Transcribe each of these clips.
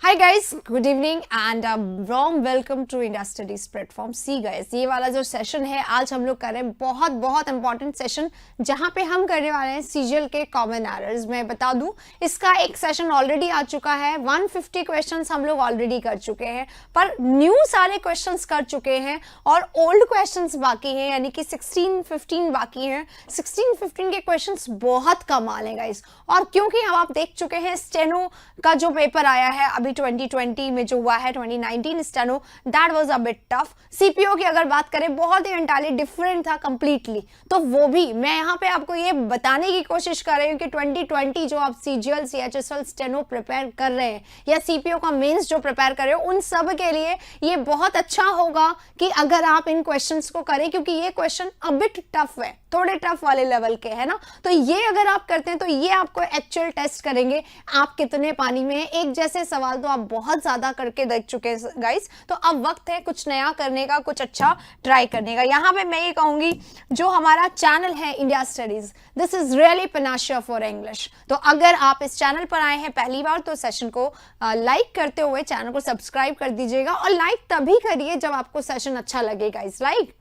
Hi guys, good evening and warm welcome to India studies platform. See guys, ये वाला जो session है आज हम लोग कर रहे हैं बहुत इंपॉर्टेंट सेशन, जहां पे हम करने वाले हैं सीजीएल के कॉमन एरर्स। मैं बता दूं, इसका एक सेशन ऑलरेडी आ चुका है। 150 क्वेश्चंस हम लोग ऑलरेडी कर चुके हैं, पर न्यू सारे क्वेश्चंस कर चुके हैं और ओल्ड क्वेश्चंस बाकी हैं, यानी कि 16-15 बाकी हैं। 16-15 के क्वेश्चंस बहुत कमाल हैं गाइस। और क्योंकि अब आप देख चुके हैं स्टेनो का जो पेपर आया है अभी 2020 में जो हुआ है, 2019 steno, that was a bit tough. CPO की अगर बात करें, बहुत ही एंटायरली डिफरेंट था कंप्लीटली। तो वो भी मैं यहाँ पे आपको ये बताने की कोशिश कर रही हूँ कि 2020 जो आप सीजीएल, सीएचएसएल, स्टेनो प्रिपेयर कर रहे हैं या सीपीओ का मेंस जो प्रिपेयर कर रहे हो, उन सब के लिए ये बहुत अच्छा होगा कि अगर आप इन क्वेश्चंस को करें, क्योंकि ये क्वेश्चन अ बिट टफ है, थोड़े टफ वाले लेवल के है ना। तो ये अगर आप करते हैं तो ये आपको एक्चुअल टेस्ट करेंगे आप कितने पानी में हैं। एक जैसे सवाल तो आप बहुत ज्यादा करके देख चुके हैं गाइस, तो अब वक्त है कुछ नया करने का, कुछ अच्छा ट्राई करने का। यहाँ पे मैं ये कहूंगी, जो हमारा चैनल है India studies, this is really panacea for English. तो अगर आप इस चैनल पर आए हैं पहली बार तो सेशन को लाइक करते हुए चैनल को सब्सक्राइब कर दीजिएगा, और लाइक तभी करिए जब आपको सेशन अच्छा लगे गाइस, लाइक,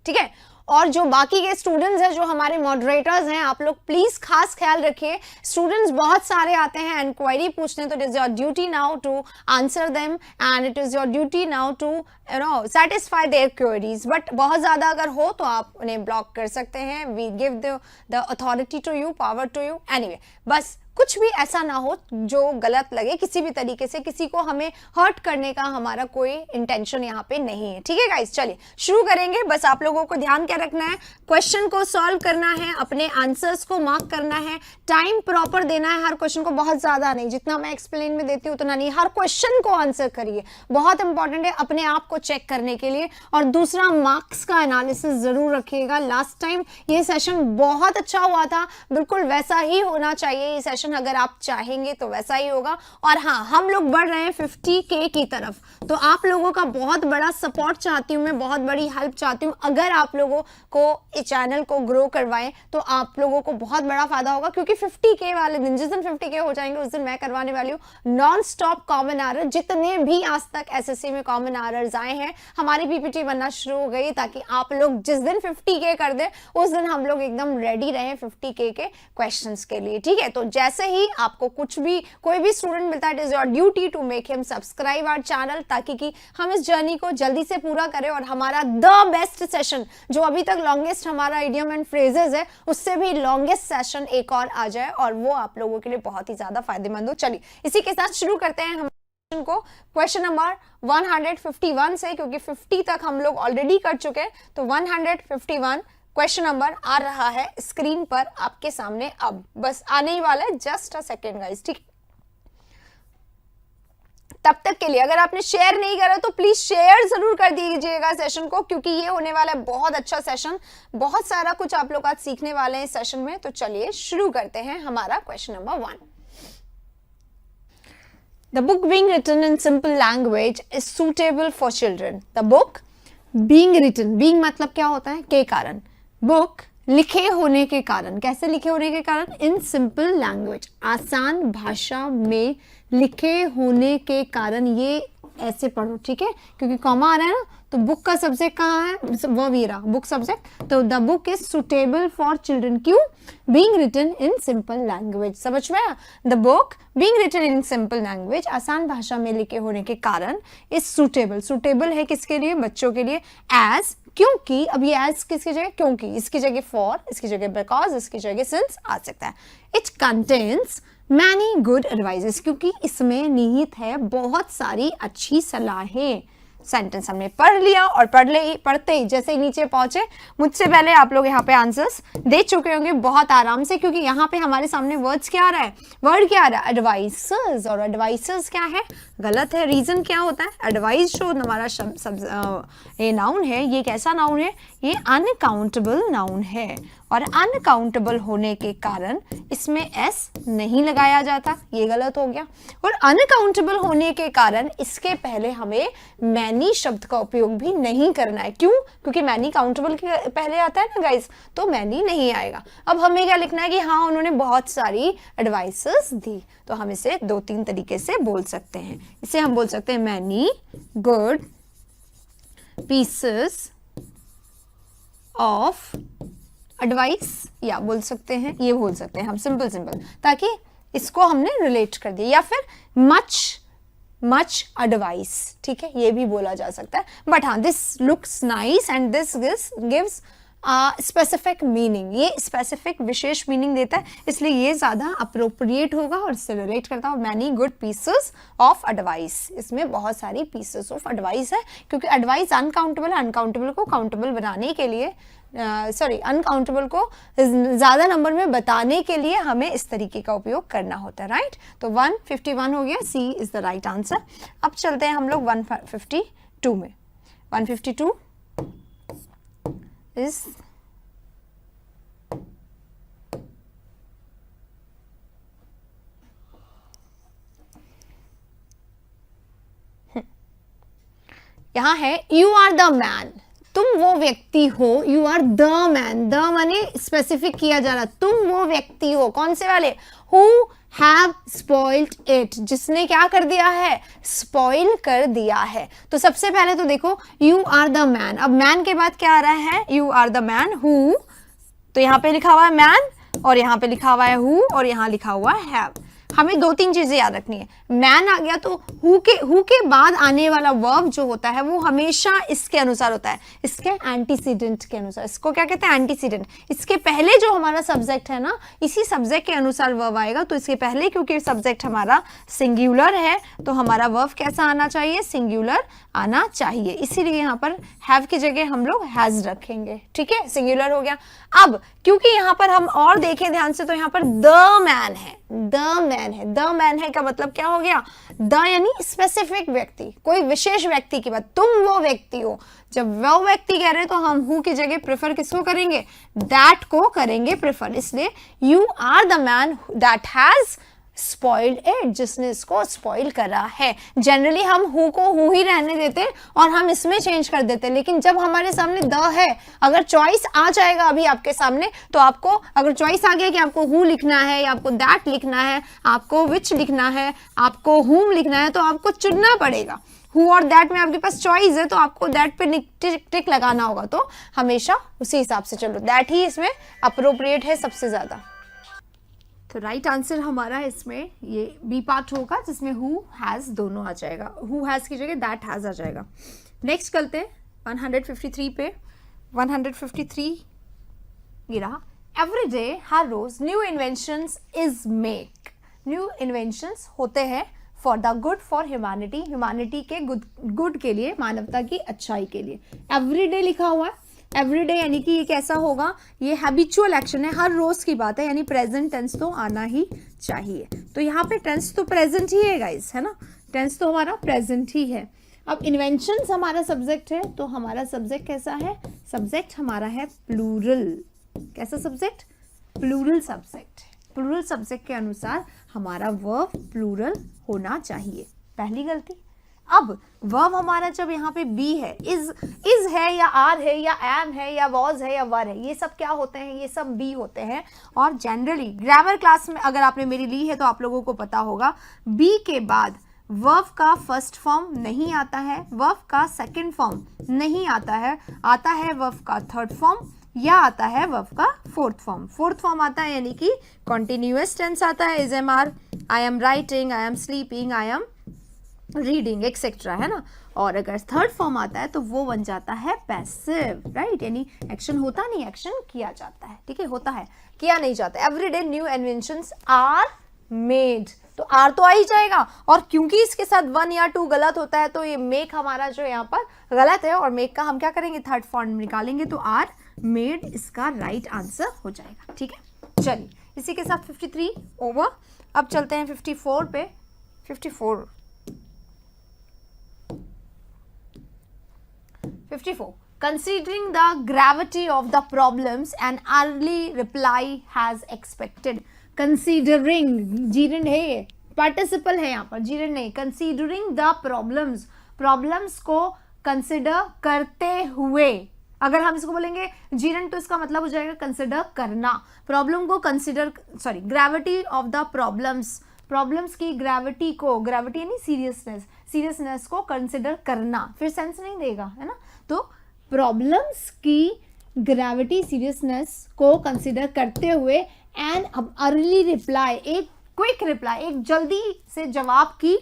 ठीक है। और जो बाकी के स्टूडेंट्स हैं, जो हमारे मॉडरेटर्स हैं, आप लोग प्लीज खास ख्याल रखिए। स्टूडेंट्स बहुत सारे आते हैं इंक्वायरी पूछने, तो it is your duty now to answer them and it is your duty now to satisfy their queries. But बहुत ज्यादा अगर हो तो आप उन्हें ब्लॉक कर सकते हैं। We give the authority to you, power to you. Anyway, बस कुछ भी ऐसा ना हो जो गलत लगे किसी भी तरीके से, किसी को हमें हर्ट करने का हमारा कोई इंटेंशन यहाँ पे नहीं है, ठीक है गाइस। चलिए शुरू करेंगे। बस आप लोगों को ध्यान क्या रखना है, क्वेश्चन को सॉल्व करना है, अपने आंसर्स को मार्क करना है, टाइम प्रॉपर देना है हर क्वेश्चन को, बहुत ज्यादा नहीं, जितना मैं एक्सप्लेन में देती हूँ उतना नहीं, हर क्वेश्चन को आंसर करिए, बहुत इंपॉर्टेंट है अपने आप को चेक करने के लिए। और दूसरा, मार्क्स का एनालिसिस जरूर रखिएगा। लास्ट टाइम ये सेशन बहुत अच्छा हुआ था, बिल्कुल वैसा ही होना चाहिए ये सेशन, अगर आप चाहेंगे तो वैसा ही होगा। और हाँ, हम लोग बढ़ रहे हैं 50K की तरफ, तो आप लोगों का बहुत बड़ा सपोर्ट चाहती हूँ मैं, बहुत बड़ी हेल्प चाहती हूँ। अगर आप लोगों को इस चैनल को ग्रो करवाएं तो आप लोगों को बहुत बड़ा फायदा होगा, क्योंकि 50K वाले दिन, जिस दिन 50K हो जाएंगे उस दिन मैं करवाने वाली हूँ नॉन स्टॉप कॉमन एरर। जितने भी आज तक एसएससी में कॉमन एरर्स आए हैं, हमारी पीपीटी बनना शुरू हो गई, ताकि आप लोग जिस दिन 50K कर दें उस दिन हम लोग एकदम रेडी रहें 50K के क्वेश्चंस के लिए, ठीक है। तो जैसे ही आपको कुछ भी कोई भी स्टूडेंट मिलता है, it is your duty to make him subscribe our channel, ताकि कि हम इस जर्नी को जल्दी से पूरा करें और हमारा द बेस्ट सेशन, जो अभी तक लॉन्गेस्ट हमारा इडियम एंड फ्रेजेस है, उससे भी लॉन्गेस्ट सेशन एक और आ जाए और वो आप लोगों के लिए बहुत ही ज्यादा फायदेमंद हो। चलिए इसी के साथ शुरू करते हैं हम को क्वेश्चन नंबर 151 से, क्योंकि 50 तक हम लोग ऑलरेडी कर चुके हैं। तो 151 क्वेश्चन नंबर आ रहा है स्क्रीन पर आपके सामने, अब बस आने ही वाला है, जस्ट अ सेकेंड गाइस, ठीक। तब तक के लिए अगर आपने शेयर नहीं करा तो प्लीज शेयर जरूर कर दीजिएगा सेशन को, क्योंकि ये होने वाला है बहुत अच्छा सेशन, बहुत सारा कुछ आप लोग आज सीखने वाले हैं इस सेशन में। तो चलिए शुरू करते हैं हमारा question number 1। The book being written in simple language is suitable for children. The book being written, being मतलब क्या होता है, के कारण, बुक लिखे होने के कारण, कैसे लिखे होने के कारण, इन सिंपल लैंग्वेज, आसान भाषा में लिखे होने के कारण, ये ऐसे पढ़ो, ठीक है, क्योंकि कॉमा आ रहा है ना। तो बुक का सब्जेक्ट कहाँ है, वो भी रहा बुक सब्जेक्ट, तो the book is suitable for children, क्यों, being written in simple language, समझ में आया। The book being written in simple language, आसान भाषा में लिखे होने के कारण, इज सुटेबल, सुटेबल है किसके लिए, बच्चों के लिए, एज, क्योंकि, अब ये एज किसकी जगह, क्योंकि, इसकी जगह फॉर, इसकी जगह बिकॉज, इसकी जगह सिंस आ सकता है। It contains many good advises, क्योंकि इसमें निहित है बहुत सारी अच्छी सलाहें। सेंटेंस हमने पढ़ लिया और पढ़ते ही जैसे ही नीचे पहुंचे, मुझसे पहले आप लोग यहाँ पे आंसर्स दे चुके होंगे बहुत आराम से, क्योंकि यहाँ पे हमारे सामने वर्ड्स क्या आ रहा है, वर्ड क्या आ रहा है, एडवाइसर्स, और एडवाइसर्स क्या है, गलत है। रीजन क्या होता है, एडवाइस जो हमारा ये नाउन है, ये कैसा नाउन है, ये अनकाउंटेबल नाउन है, और अनकाउंटेबल होने के कारण इसमें एस नहीं लगाया जाता, ये गलत हो गया। और अनकाउंटेबल होने के कारण इसके पहले हमें मैनी शब्द का उपयोग भी नहीं करना है। क्यों? क्योंकि मैनी काउंटेबल के पहले आता है ना गाइस, तो मैनी नहीं आएगा। अब हमें क्या लिखना है कि हाँ उन्होंने बहुत सारी एडवाइसेस दी, तो हम इसे 2-3 तरीके से बोल सकते हैं। इसे हम बोल सकते हैं many good pieces of advice, या बोल सकते हैं, ये बोल सकते हैं हम सिंपल, ताकि इसको हमने रिलेट कर दिया, या फिर मच एडवाइस, ठीक है, ये भी बोला जा सकता है। बट हाँ, this looks nice and this gives specific meaning, ये स्पेसिफिक विशेष मीनिंग देता है, इसलिए ये ज्यादा अप्रोप्रिएट होगा और इससे रिलेट करता है। Many good pieces of advice, इसमें बहुत सारी पीसेस ऑफ एडवाइस है, क्योंकि एडवाइस अनकाउंटेबल है, अनकाउंटेबल को काउंटेबल बनाने के लिए अनकाउंटेबल को ज्यादा नंबर में बताने के लिए हमें इस तरीके का उपयोग करना होता है, राइट। तो 151 हो गया, सी इज द राइट आंसर। अब चलते हैं हम लोग 152 में। 152 इज यहां है यू आर द मैन, तुम वो व्यक्ति हो, you are the man, the माने स्पेसिफिक किया जा रहा, तुम वो व्यक्ति हो, कौन से वाले, हु हैव स्पॉइल्ड इट, जिसने क्या कर दिया है, स्पॉइल कर दिया है। तो सबसे पहले तो देखो यू आर द मैन, अब मैन के बाद क्या आ रहा है, you are the man who, तो यहां पे लिखा हुआ है मैन और यहां पे लिखा हुआ है हु और यहां लिखा हुआ है हैव। हमें 2-3 चीजें याद रखनी है। मैन आ गया तो हु के बाद आने वाला वर्ब जो होता है वो हमेशा इसके अनुसार होता है, इसके एंटीसीडेंट के अनुसार। इसको क्या कहते हैं, एंटीसीडेंट। इसके पहले जो हमारा सब्जेक्ट है ना, इसी सब्जेक्ट के अनुसार वर्ब आएगा। तो इसके पहले क्योंकि सब्जेक्ट हमारा सिंगुलर है तो हमारा वर्ब कैसा आना चाहिए, सिंगुलर आना चाहिए। इसीलिए यहाँ पर हैव की जगह हम लोग हैज रखेंगे, ठीक है, सिंगुलर हो गया। अब क्योंकि यहाँ पर हम और देखें ध्यान से तो यहाँ पर द मैन है, द मैन है, द मैन है का मतलब क्या हो गया, द यानी स्पेसिफिक व्यक्ति, कोई विशेष व्यक्ति की बात, तुम वो व्यक्ति हो। जब वो व्यक्ति कह रहे हैं तो हम हु की जगह प्रेफर किसको करेंगे, दैट को करेंगे प्रेफर। इसलिए you are the man that has spoiled it, जिसने इसको स्पॉइल करा है। जनरली हम हु को हु ही रहने देते और हम इसमें चेंज कर देते, लेकिन जब हमारे सामने द है, अगर चॉइस आ जाएगा अभी आपके सामने, तो आपको अगर चॉइस आ गया कि आपको हु लिखना है या आपको दैट लिखना है, आपको विच लिखना है, आपको हुम लिखना है, तो आपको चुनना पड़ेगा। हु और दैट में आपके पास चॉइस है तो आपको दैट पे टिक लगाना होगा, तो हमेशा उसी हिसाब से चलो, दैट ही इसमें अप्रोप्रिएट है सबसे ज्यादा। तो राइट आंसर हमारा इसमें ये बी पार्ट होगा, जिसमें हु हैज दोनों आ जाएगा, हु हैज की जगह दैट हैज आ जाएगा। नेक्स्ट करते हैं 153 पे। 153 ये रहा, एवरी डे हर रोज new inventions is make, new inventions होते हैं for the good for humanity, humanity के गुड के लिए, मानवता की अच्छाई के लिए। एवरी डे लिखा हुआ है, एवरी डे यानी कि ये कैसा होगा, ये हैबिचुअल एक्शन है, हर रोज की बात है, यानी प्रेजेंट टेंस तो आना ही चाहिए। तो यहाँ पे टेंस तो प्रेजेंट ही है गाइस, है ना, टेंस तो हमारा प्रेजेंट ही है। अब इन्वेंशंस हमारा सब्जेक्ट है, तो हमारा सब्जेक्ट कैसा है, सब्जेक्ट हमारा है प्लूरल। कैसा subject, plural subject. Plural subject के अनुसार हमारा वर्ब प्लूरल होना चाहिए, पहली गलती। अब वर्ब हमारा जब यहाँ पे बी है, इज है या आर है या एम है या वॉज है या वर है, ये सब क्या होते हैं, ये सब बी होते हैं। और जनरली ग्रामर क्लास में अगर आपने मेरी ली है तो आप लोगों को पता होगा, बी के बाद वर्ब का फर्स्ट फॉर्म नहीं आता है, वर्ब का सेकंड फॉर्म नहीं आता है, आता है वर्ब का थर्ड फॉर्म या आता है वर्ब का फोर्थ फॉर्म। फोर्थ फॉर्म आता है यानी कि कॉन्टिन्यूअस टेंस आता है, is am are, I am writing, I am sleeping, I am reading etcetera, है ना। और अगर थर्ड फॉर्म आता है तो वो बन जाता है पैसिव, राइट, यानी एक्शन होता नहीं, एक्शन किया जाता है, ठीक है, होता है, किया नहीं जाता। Everyday new inventions are made, तो आर तो आ ही जाएगा, और क्योंकि इसके साथ 1 या 2 गलत होता है तो ये मेक हमारा जो यहाँ पर गलत है, और मेक का हम क्या करेंगे, थर्ड फॉर्म निकालेंगे, तो आर मेड इसका राइट आंसर हो जाएगा, ठीक है। चलिए इसी के साथ 53 ओवर। अब चलते हैं 54 पे। 54 Considering the gravity of the problems, an early reply has expected. Considering, Jiran है, पार्टिसिपल है यहाँ पर, जीरन नहीं, considering the problems, प्रॉब्लम्स को कंसिडर करते हुए। अगर हम इसको बोलेंगे जीरन तो इसका मतलब हो जाएगा कंसिडर करना। प्रॉब्लम को consider, sorry, gravity of the problems, problems की ग्रेविटी को, ग्रेविटी यानी सीरियसनेस, सीरियसनेस को कंसिडर करना, फिर सेंस नहीं देगा, है ना। तो प्रॉब्लम्स की ग्रेविटी, सीरियसनेस को कंसिडर करते हुए एंड अर्ली रिप्लाई, एक क्विक रिप्लाई, एक जल्दी से जवाब की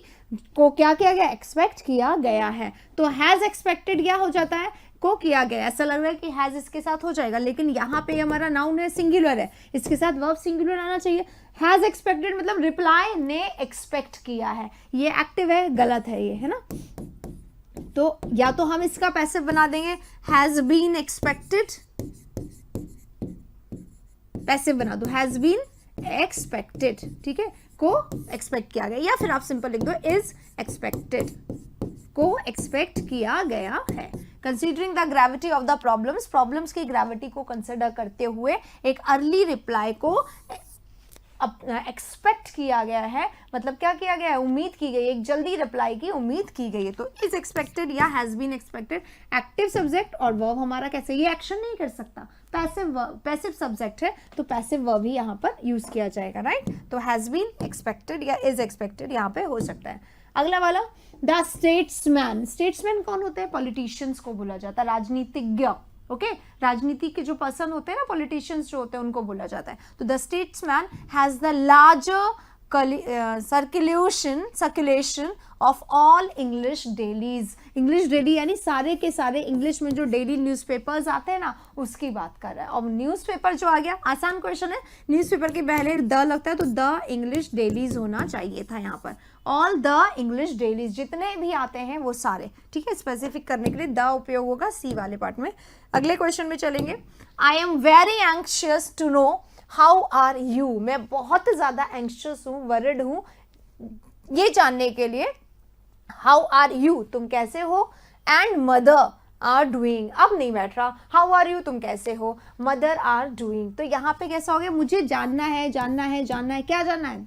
को क्या किया गया, एक्सपेक्ट किया गया है। तो हैज एक्सपेक्टेड क्या हो जाता है, को किया गया। ऐसा लग रहा है कि हैज इसके साथ हो जाएगा, लेकिन यहाँ पे हमारा नाउन है, सिंगुलर है, इसके साथ वर्ब सिंगुलर आना चाहिए। हैज एक्सपेक्टेड मतलब रिप्लाई ने एक्सपेक्ट किया है, ये एक्टिव है, गलत है ये, है ना। तो या तो हम इसका पैसिव बना देंगे, हैज बीन एक्सपेक्टेड, पैसिव बना दो, हैज बीन एक्सपेक्टेड, ठीक है, को एक्सपेक्ट किया गया, या फिर आप सिंपल लिख दो इज एक्सपेक्टेड, को एक्सपेक्ट किया गया है। Considering the gravity of the problems, problems की ग्रेविटी को कंसिडर करते हुए एक अर्ली रिप्लाई को एक्सपेक्ट किया गया है, मतलब क्या किया गया है, उम्मीद की गई, एक जल्दी रिप्लाई की उम्मीद की गई है। तो इज एक्सपेक्टेड या has been expected, active subject और वर्ब हमारा कैसे, ये एक्शन नहीं कर सकता, पैसिव सब्जेक्ट है, तो पैसिव वर्ब ही यहाँ पर यूज किया जाएगा, राइट। तो हैज बीन एक्सपेक्टेड या इज एक्सपेक्टेड यहाँ पे हो सकता है। अगला वाला, द स्टेट्समैन, स्टेट्समैन कौन होते हैं, पॉलिटिशियंस को बोला जाता है, राजनीतिज्ञ, ओके, राजनीति के जो पर्सन होते हैं ना, पॉलिटिशियंस जो होते हैं उनको बोला जाता है। तो the statesman has the larger circulation of all English dailies, English daily यानी सारे के सारे इंग्लिश में जो डेली न्यूज़पेपर्स आते हैं ना, उसकी बात कर रहा है। और न्यूज़पेपर जो आ गया, आसान क्वेश्चन है, न्यूज़पेपर के पहले द लगता है, तो द इंग्लिश डेलीज होना चाहिए था यहाँ पर। ऑल द इंग्लिश डेलीज, जितने भी आते हैं वो सारे, ठीक है, स्पेसिफिक करने के लिए द उपयोग होगा सी वाले पार्ट में। अगले क्वेश्चन में चलेंगे, I am very anxious to know how are you, मैं बहुत ज्यादा एंक्शियस हूँ, वरिड हूँ ये जानने के लिए, हाउ आर यू, तुम कैसे हो, एंड मदर आर डूइंग, अब नहीं बैठ रहा, हाउ आर यू, तुम कैसे हो, मदर आर डूइंग। तो यहाँ पे कैसा हो गया, मुझे जानना है, जानना है, जानना है, क्या जानना है,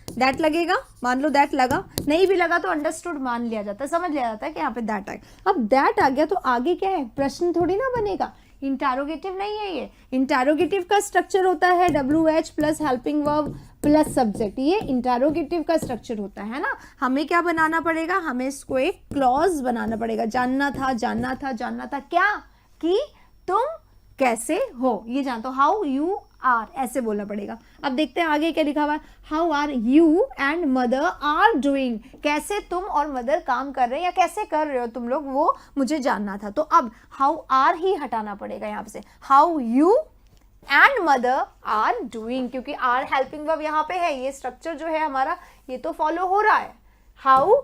दैट लगेगा, मान लो दैट लगा, नहीं भी लगा तो अंडरस्टूड मान लिया जाता है, समझ लिया जाता है कि यहाँ पे दैट आएगा। अब दैट आ गया तो आगे क्या है, प्रश्न थोड़ी ना बनेगा, इंटरोगेटिव नहीं है ये। इंटरोगेटिव का स्ट्रक्चर होता है WH plus helping verb plus subject, ये इंटरोगेटिव का स्ट्रक्चर होता है ना। हमें क्या बनाना पड़ेगा, हमें इसको एक क्लॉज बनाना पड़ेगा, जानना था, जानना था, जानना था क्या, कि तुम कैसे हो, ये जानते हो, हाउ यू आर, ऐसे बोलना पड़ेगा। अब देखते हैं आगे क्या लिखा हुआ है, how are you and mother are doing, कैसे तुम और मदर काम कर रहे हैं या कैसे कर रहे हो तुम लोग, वो मुझे जानना था। तो अब हाउ आर ही हटाना पड़ेगा यहाँ से, how you and mother are doing, क्योंकि आर हेल्पिंग वर्ब यहाँ पे है, ये स्ट्रक्चर जो है हमारा ये तो फॉलो हो रहा है। How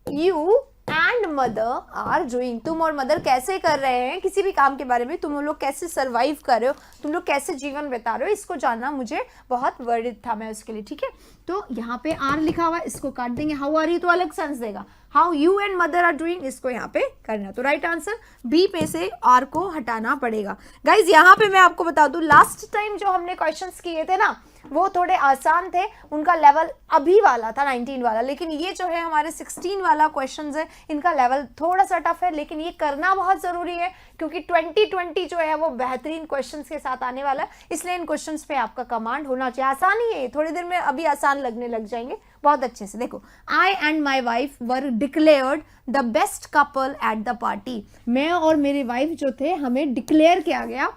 you and mother are doing, तुम और मदर कैसे कर रहे हैं किसी भी काम के बारे में, तुम लोग कैसे सर्वाइव कर रहे हो, तुम लोग कैसे जीवन बिता रहे हो, इसको जानना मुझे बहुत वर्डित था मैं उसके लिए, ठीक है। तो यहाँ पे आर लिखा हुआ है, इसको काट देंगे, हाउ आर यू तो अलग सेंस देगा, how you and mother are doing इसको यहाँ पे करना। तो राइट आंसर बी पे से आर को हटाना पड़ेगा। गाइज यहाँ पे मैं आपको बता दूं, लास्ट टाइम जो हमने क्वेश्चंस किए थे ना वो थोड़े आसान थे, उनका लेवल अभी वाला था 19 वाला, लेकिन ये जो है हमारे 16 वाला क्वेश्चंस है, इनका लेवल थोड़ा सा टफ है, लेकिन ये करना बहुत ज़रूरी है क्योंकि 2020 जो है वो बेहतरीन क्वेश्चंस के साथ आने वाला है, इसलिए इन क्वेश्चंस पे आपका कमांड होना चाहिए। आसान ही है, थोड़ी देर में अभी आसान लगने लग जाएंगे बहुत अच्छे से। देखो, I and my wife were declared the best couple at the party, मैं और मेरी वाइफ जो थे हमें डिक्लेयर किया गया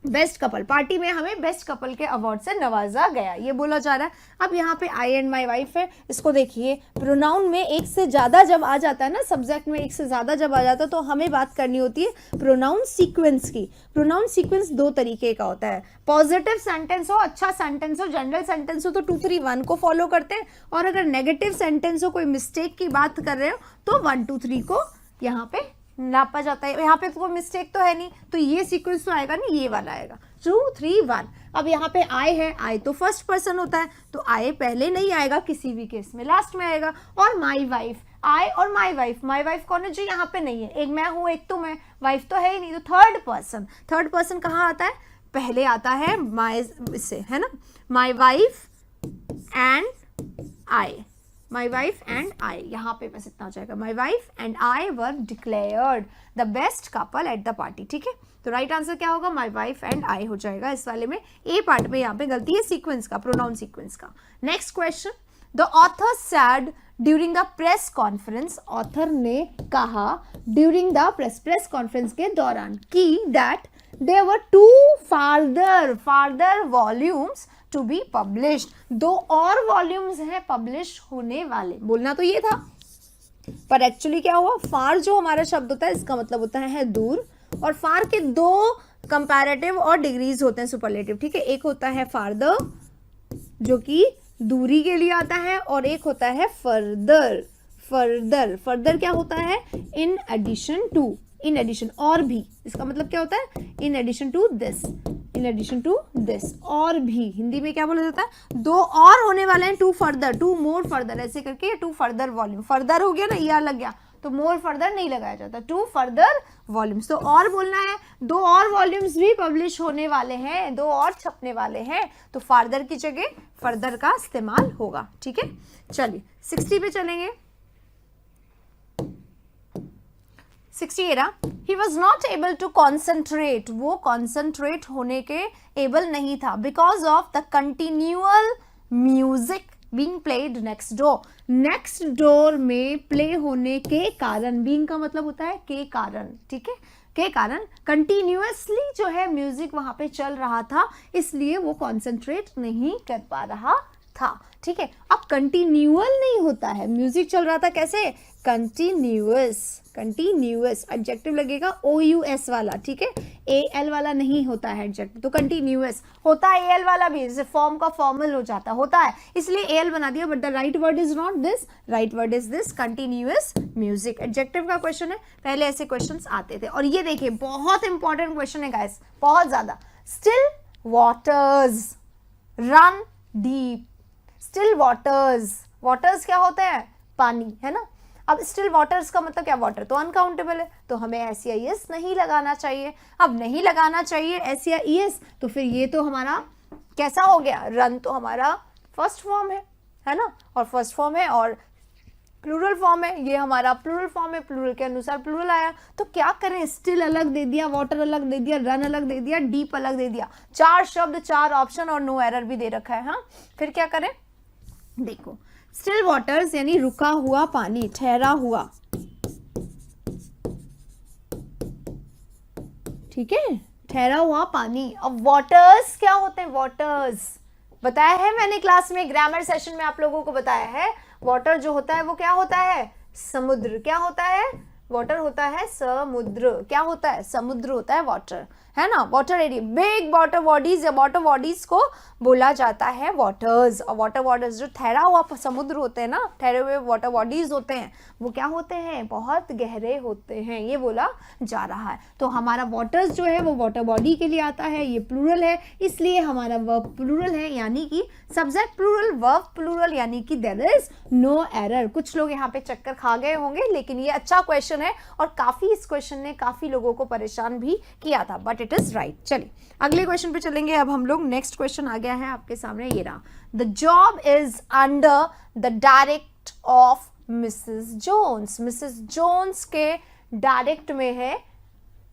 बेस्ट कपल, पार्टी में हमें बेस्ट कपल के अवार्ड से नवाजा गया, ये बोला जा रहा है। अब यहाँ पे आई एंड माई वाइफ है, इसको देखिए, प्रोनाउन में एक से ज़्यादा जब आ जाता है ना, सब्जेक्ट में एक से ज़्यादा जब आ जाता है तो हमें बात करनी होती है प्रोनाउन सीक्वेंस की। प्रोनाउन सीक्वेंस दो तरीके का होता है, पॉजिटिव सेंटेंस हो, अच्छा सेंटेंस हो, जनरल सेंटेंस हो तो 2 3 1 को फॉलो करते हैं, और अगर नेगेटिव सेंटेंस हो, कोई मिस्टेक की बात कर रहे हो तो 1 2 3 को यहाँ पे नापा जाता है। यहाँ पे तो कोई मिस्टेक तो है नहीं, तो ये सीक्वेंस तो आएगा नहीं, ये वाला आएगा 2 3 1। अब यहाँ पे आई है, आई तो फर्स्ट पर्सन होता है तो आई पहले नहीं आएगा किसी भी केस में, लास्ट में आएगा। और माई वाइफ, आई और माई वाइफ कौन है जो यहाँ पे नहीं है, एक मैं हूँ एक तुम है, वाइफ तो है ही नहीं, तो थर्ड पर्सन कहाँ आता है, पहले आता है माई से, है ना, my wife and I, my wife and I, यहाँ पे बस इतना हो जाएगा, my wife and I were declared the best couple at the party, ठीक है। तो राइट आंसर क्या होगा, माई वाइफ एंड आई हो जाएगा इस वाले में। ए पार्ट में यहाँ पे गलती है सीक्वेंस का, प्रोनाउन सीक्वेंस का। Next question, the author said during the press conference, author ने कहा ड्यूरिंग द प्रेस कॉन्फ्रेंस के दौरान कि that there were 2 further volumes to be published, 2 और वॉल्यूम्स हैं पब्लिश होने वाले। बोलना तो ये था, पर एक्चुअली क्या हुआ, फार जो हमारा शब्द होता है इसका मतलब होता है दूर, और फार के 2 कंपैरेटिव और डिग्रीज होते हैं सुपरलेटिव, ठीक है। एक होता है फार्दर जो कि दूरी के लिए आता है, और एक होता है फर्दर। फर्दर क्या होता है, in addition to, in addition और भी, इसका मतलब क्या होता है, in addition to this, in addition to this, और भी। हिंदी में क्या बोला जाता है, 2 और होने वाले हैं, 2 फर्दर, 2 मोर फर्दर, ऐसे करके 2 फर्दर वॉल्यूम, फर्दर हो गया ना, ईआर लग गया तो मोर फर्दर नहीं लगाया जाता, 2 फर्दर वॉल्यूम्स। तो और बोलना है, 2 और वॉल्यूम्स भी पब्लिश होने वाले हैं, 2 और छपने वाले हैं, तो फार्दर की जगह फर्दर का इस्तेमाल होगा, ठीक है। चलिए 60 पे चलेंगे। 60 रहा, he was not able to concentrate, वो कॉन्सेंट्रेट होने के एबल नहीं था, because of the continual music being played next door, next door में प्ले होने के कारण, बीइंग का मतलब होता है के कारण, ठीक है, के कारण कंटिन्यूअसली जो है म्यूजिक वहां पे चल रहा था, इसलिए वो कॉन्सेंट्रेट नहीं कर पा रहा था, ठीक है। अब कंटिन्यूअल नहीं होता है, म्यूजिक चल रहा था कैसे, कंटिन्यूअस, कंटिन्यूअस एडजेक्टिव लगेगा OUS वाला, ठीक है, AL वाला नहीं होता है एडजेक्टिव, तो कंटिन्यूअस होता है, AL वाला भी, जैसे फॉर्म का फॉर्मल हो जाता होता है, इसलिए AL बना दिया, but the right word is not this, right word is this, continuous music. Adjective का क्वेश्चन है, पहले ऐसे क्वेश्चंस आते थे, और ये देखिए बहुत इंपॉर्टेंट क्वेश्चन है गाइस, बहुत ज्यादा। Still waters run deep, still waters, waters क्या होते हैं, पानी, है ना। अब स्टिल वाटर्स का मतलब क्या, वाटर तो अनकाउंटेबल है, तो हमें SEIS नहीं लगाना चाहिए। अब नहीं लगाना चाहिए SEIS, तो फिर ये तो हमारा कैसा हो गया, रन तो हमारा फर्स्ट फॉर्म है ना, और फर्स्ट फॉर्म है और प्लूरल फॉर्म है, ये हमारा प्लूरल फॉर्म है, प्लूरल के अनुसार प्लूरल आया, तो क्या करें, स्टिल अलग दे दिया, वाटर अलग दे दिया, रन अलग दे दिया, डीप अलग दे दिया, 4 शब्द 4 ऑप्शन और नो एरर भी दे रखा है। हाँ, फिर क्या करें, देखो स्टिल वाटर्स यानी रुका हुआ पानी, ठहरा हुआ, ठीक है, ठहरा हुआ पानी। अब वाटर्स क्या होते हैं, वाटर्स बताया है मैंने क्लास में, ग्रामर सेशन में आप लोगों को बताया है, वाटर जो होता है वो क्या होता है, समुद्र। क्या होता है, वाटर होता है समुद्र, क्या होता है, समुद्र होता है वाटर, है ना। Water area, big water bodies या वाटर बॉडीज को बोला जाता है वाटर्स, और वाटर बॉडीज जो ठहरा हुआ समुद्र होते हैं ना, ठहरे हुए वाटर बॉडीज होते हैं, वो क्या होते हैं, बहुत गहरे होते हैं, ये बोला जा रहा है। तो हमारा वाटर्स जो है वो वाटर बॉडी के लिए आता है, ये प्लूरल है, इसलिए हमारा वर्ब प्लूरल है, यानी कि सब्जेक्ट प्लूरल, वर्ब प्लूरल, यानी कि देयर इज नो एरर। कुछ लोग यहाँ पे चक्कर खा गए होंगे, लेकिन ये अच्छा क्वेश्चन है, और काफी इस क्वेश्चन ने काफी लोगों को परेशान भी किया था, बट इट इज राइट। चलिए अगले क्वेश्चन पे चलेंगे अब हम लोग। नेक्स्ट क्वेश्चन आ गया है आपके सामने, ये रहा, the job is under the direct of Mrs Jones. Mrs Jones के डायरेक्ट में है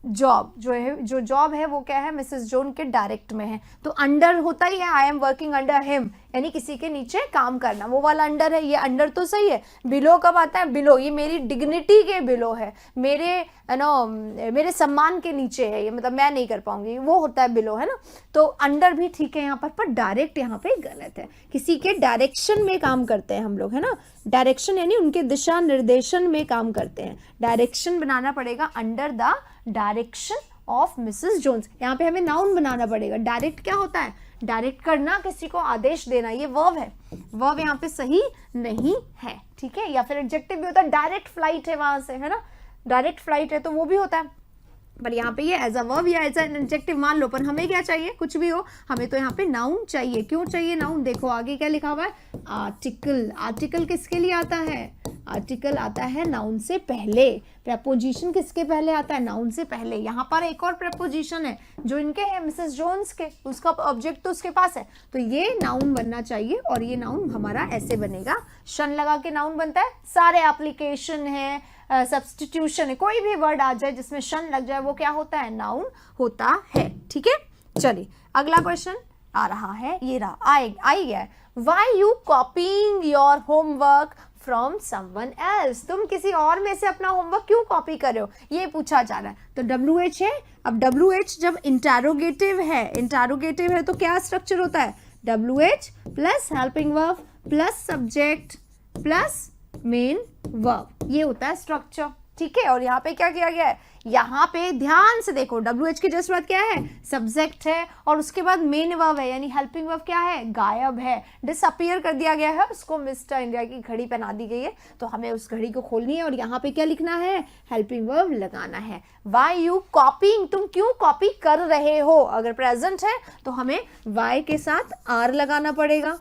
जॉब, जो है जो जॉब है वो क्या है, मिसेस जोन के डायरेक्ट में है, तो अंडर होता ही है, I am working under him, यानी किसी के नीचे काम करना, वो वाला अंडर है, ये अंडर तो सही है। बिलो कब आता है, बिलो ये मेरी डिग्निटी के बिलो है, मेरे मेरे सम्मान के नीचे है ये, मतलब मैं नहीं कर पाऊंगी, वो होता है बिलो, है ना। तो अंडर भी ठीक है यहाँ पर डायरेक्ट यहाँ पे गलत है, किसी के डायरेक्शन में काम करते हैं हम लोग, है ना। डायरेक्शन यानी उनके दिशा निर्देशन में काम करते हैं, डायरेक्शन बनाना पड़ेगा, under the direction of Mrs Jones. यहाँ पे हमें नाउन बनाना पड़ेगा। डायरेक्ट क्या होता है, डायरेक्ट करना, किसी को आदेश देना, ये वर्ब है, वर्ब यहाँ पे सही नहीं है, ठीक है। या फिर एडजेक्टिव भी होता है, डायरेक्ट फ्लाइट है वहां से, है ना, डायरेक्ट फ्लाइट है तो वो भी होता है, पर यहाँ पे ये एज अ वर्ब या एज एन एडजेक्टिव मान लो, पर हमें क्या चाहिए, कुछ भी हो, हमें तो यहाँ पे नाउन चाहिए। क्यों चाहिए नाउन, देखो आगे क्या लिखा हुआ है, आर्टिकल। आर्टिकल किसके लिए आता है, आर्टिकल आता है नाउन से पहले। प्रपोजिशन किसके पहले आता है, नाउन से पहले। यहाँ पर एक और प्रपोजिशन है जो इनके है मिसेस जोन्स के, उसका ऑब्जेक्ट तो उसके पास है, तो ये नाउन बनना चाहिए और ये नाउन हमारा ऐसे बनेगा, शन लगा के नाउन बनता है। सारे एप्लीकेशन है, सब्स्टिट्यूशन है, कोई भी वर्ड आ जाए जिसमें शन लग जाए वो क्या होता है, नाउन होता है। ठीक है, चलिए अगला क्वेश्चन आ रहा है, ये रहा, आई गया। Why you कॉपिंग your homework from someone else, तुम किसी और में से अपना होमवर्क क्यों कॉपी कर रहे हो, ये पूछा जा रहा है। तो WH है, अब WH जब इंटरोगेटिव है तो क्या स्ट्रक्चर होता है, WH plus helping verb plus subject plus main verb, ये होता है स्ट्रक्चर। ठीक है, और यहाँ पे क्या किया गया है, यहाँ पे ध्यान से देखो, WH की जस्ट बाद क्या है, सब्जेक्ट है, और उसके बाद मेन वर्ब है, यानी हेल्पिंग वर्ब क्या है, गायब है, डिसअपीयर कर दिया गया है, उसको मिस्टर इंडिया की घड़ी पहना दी गई है, तो हमें उस घड़ी को खोलनी है और यहाँ पे क्या लिखना है, हेल्पिंग वर्ब लगाना है। वाई यू कॉपिंग, तुम क्यों कॉपी कर रहे हो, अगर प्रेजेंट है तो हमें वाई के साथ आर लगाना पड़ेगा,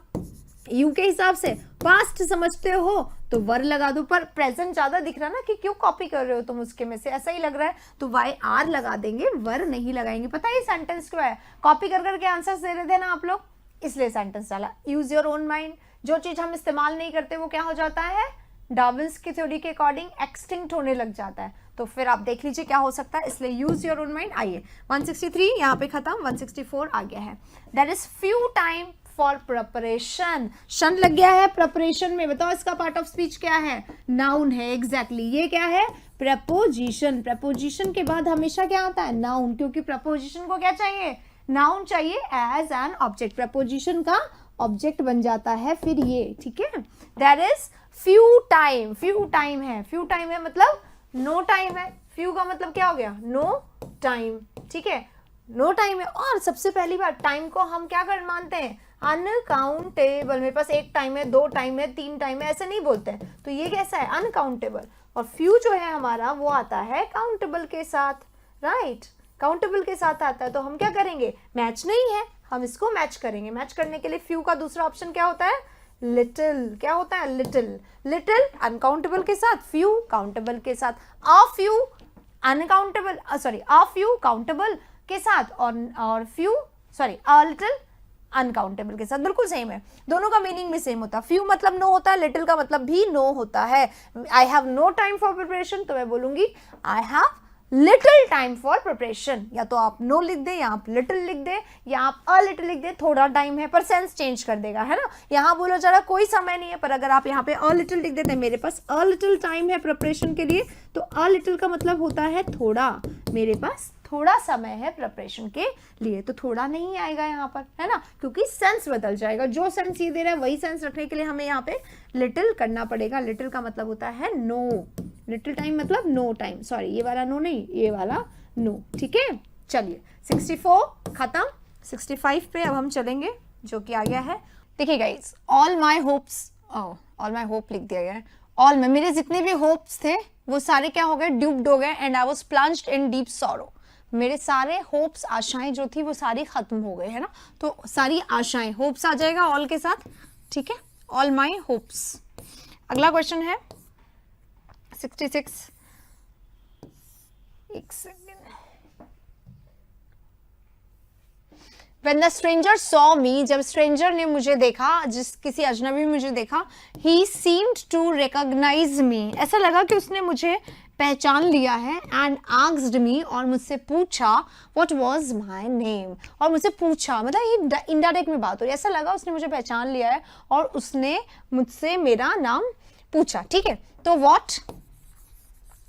यू के हिसाब से पास्ट समझते हो तो वर लगा दो, पर प्रेजेंट ज्यादा दिख रहा ना कि क्यों कॉपी कर रहे हो तुम उसके में से, ऐसा ही लग रहा है, तो वाई आर लगा देंगे, वर नहीं लगाएंगे। पता है ये सेंटेंस क्यों है, कॉपी कर करके आंसर्स दे रहे थे ना आप लोग, इसलिए सेंटेंस डाला। यूज योर ओन माइंड, जो चीज हम इस्तेमाल नहीं करते वो क्या हो जाता है, डार्विन्स की थ्योरी के अकॉर्डिंग एक्सटिंक्ट होने लग जाता है, तो फिर आप देख लीजिए क्या हो सकता है, इसलिए यूज योर ओन माइंड। आइए 163 यहाँ पे खत्म, 164 आ गया है। That is few time for preparation, शन लग गया है प्रिपरेशन में, बताओ इसका पार्ट ऑफ स्पीच क्या है, नाउन है, एग्जैक्टली ये क्या है, प्रपोजिशन। प्रपोजिशन के बाद हमेशा क्या आता है, नाउन, क्योंकि प्रपोजिशन को क्या चाहिए, नाउन चाहिए एज एन ऑब्जेक्ट, प्रपोजिशन का ऑब्जेक्ट बन जाता है फिर ये। ठीक है, that is few time, few time है, फ्यू टाइम है मतलब नो टाइम है, फ्यू का मतलब क्या हो गया, नो टाइम। ठीक है, नो टाइम है, और सबसे पहली बार टाइम को हम क्या कर मानते हैं, अनकाउंटेबल। मेरे पास एक टाइम है, दो टाइम है, तीन टाइम है, ऐसे नहीं बोलते हैं, तो ये कैसा है, अनकाउंटेबल। और फ्यू जो है हमारा वो आता है काउंटेबल के साथ, राइट, काउंटेबल के साथ आता है, तो हम क्या करेंगे, मैच नहीं है, हम इसको मैच करेंगे। मैच करने के लिए फ्यू का दूसरा ऑप्शन क्या होता है, लिटिल, क्या होता है, लिटिल। लिटिल अनकाउंटेबल के साथ, फ्यू काउंटेबल के साथ, a few uncountable, sorry a few countable के साथ, और few sorry a little uncountable के साथ, बिल्कुल सेम है, दोनों का मीनिंग भी सेम होता है। फ्यू मतलब नो होता है, लिटिल का मतलब भी नो होता है। I have no time for preparation, तो मैं बोलूंगी I have little time for preparation, या तो आप नो लिख दे या आप लिटिल लिख दे या आप अ लिटिल लिख दे, थोड़ा टाइम है पर सेंस चेंज कर देगा, है ना। यहाँ बोलो जरा कोई समय नहीं है, पर अगर आप यहाँ पे अ लिटिल लिख देते हैं, मेरे पास अ लिटिल टाइम है प्रिपरेशन के लिए, तो अ लिटिल का मतलब होता है थोड़ा, मेरे पास थोड़ा समय है प्रिपरेशन के लिए, तो थोड़ा नहीं आएगा यहाँ पर, है ना, क्योंकि सेंस बदल जाएगा, जो सेंस ये दे रहा है वही सेंस रखने के लिए हमें यहाँ पे लिटिल करना पड़ेगा। लिटिल का मतलब होता है नो, लिटिल टाइम मतलब नो टाइम, सॉरी ये वाला नो नहीं, ये वाला नो। ठीक है, चलिए 64 खत्म, 65 पे अब हम चलेंगे, जो कि आ गया है, देखिए guys, all my hopes, all my hope लिख दिया गया है, ऑल में मेरे जितने भी होप्स थे वो सारे क्या हो गए, ड्यूब्ड हो गए, and I was plunged in deep sorrow. मेरे सारे होप्स, आशाएं जो थी वो सारी खत्म हो गए, है ना, तो सारी आशाएं, होप्स आ जाएगा ऑल के साथ। ठीक है, ऑल माई होप्स। अगला क्वेश्चन है 66, एक second. When the stranger saw me, जब स्ट्रेंजर ने मुझे देखा, किसी अजनबी मुझे देखा, he seemed to recognize me, ऐसा लगा कि उसने मुझे पहचान लिया है, एंड asked me, और मुझसे पूछा what was my name, और मुझसे पूछा, मतलब ये इनडायरेक्ट में बात हो रही है, ऐसा लगा उसने मुझे पहचान लिया है और उसने मुझसे मेरा नाम पूछा। ठीक है, तो what,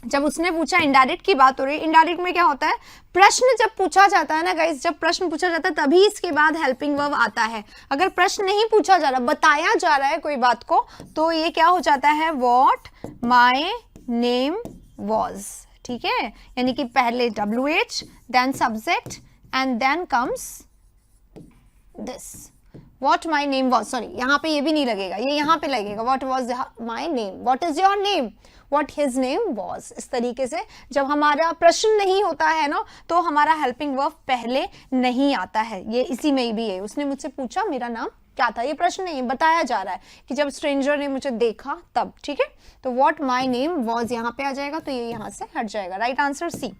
जब उसने पूछा, इनडायरेक्ट की बात हो रही है। इनडायरेक्ट में क्या होता है, प्रश्न जब पूछा जाता है ना गाइस, जब प्रश्न पूछा जाता है तभी इसके बाद हेल्पिंग वर्ब आता है। अगर प्रश्न नहीं पूछा जा रहा, बताया जा रहा है कोई बात को, तो ये क्या हो जाता है, व्हाट माय नेम वाज। ठीक है, यानी कि पहले WH, then subject, and then comes this, what my name was, sorry यहाँ पे ये भी नहीं लगेगा, ये यहाँ पे लगेगा, what was my name, what is your name, what his name was. इस तरीके से जब हमारा प्रश्न नहीं होता है ना तो हमारा हेल्पिंग वर्ब पहले नहीं आता है। ये इसी में ही भी है, उसने मुझसे पूछा मेरा नाम क्या था, ये प्रश्न नहीं बताया जा रहा है कि जब स्ट्रेंजर ने मुझे देखा तब। ठीक है, तो व्हाट माय नेम वाज यहाँ पे आ जाएगा, तो ये यहाँ से हट जाएगा। Right answer C.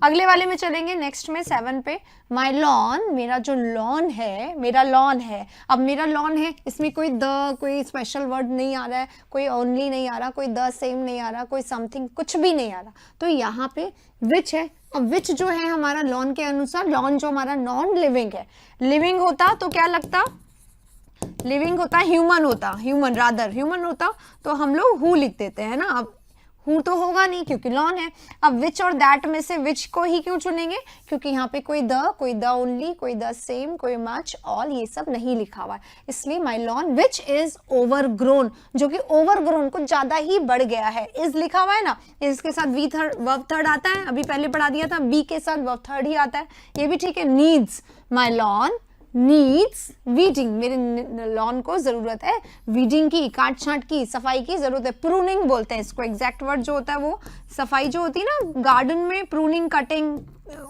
अगले वाले में चलेंगे, नेक्स्ट में 7 पे। माय लॉन, मेरा जो लॉन है, मेरा लॉन है। अब मेरा लॉन है, इसमें कोई द, कोई स्पेशल वर्ड नहीं आ रहा है, कोई ओनली नहीं आ रहा, कोई द सेम नहीं आ रहा, कोई समथिंग कुछ भी नहीं आ रहा, तो यहाँ पे विच है। अब विच जो है हमारा लॉन के अनुसार, लॉन जो हमारा नॉन लिविंग है, लिविंग होता तो क्या लगता, लिविंग होता ह्यूमन होता, ह्यूमन रादर ह्यूमन होता तो हम लोग हु लिख देते हैं ना। अब हु तो होगा नहीं क्योंकि लॉन है। अब विच और दैट में से विच को ही क्यों चुनेंगे, क्योंकि यहाँ पे कोई द ओनली, कोई द सेम, कोई मच, ऑल, ये सब नहीं लिखा हुआ है, इसलिए माई लॉन विच इज ओवरग्रोन, जो कि ओवरग्रोन कुछ ज्यादा ही बढ़ गया है। इज लिखा हुआ है ना, इसके साथ वी थर्ड वर्ब थर्ड आता है, अभी पहले पढ़ा दिया था, बी के साथ वर्ब थर्ड ही आता है, ये भी ठीक है। नीड्स, माई लॉन नीड्स वीडिंग, मेरे लॉन को जरूरत है वीडिंग की, काट छांट की, सफाई की जरूरत है। प्रूनिंग बोलते हैं इसको, एग्जैक्ट वर्ड जो होता है वो सफाई जो होती है ना गार्डन में, प्रूनिंग कटिंग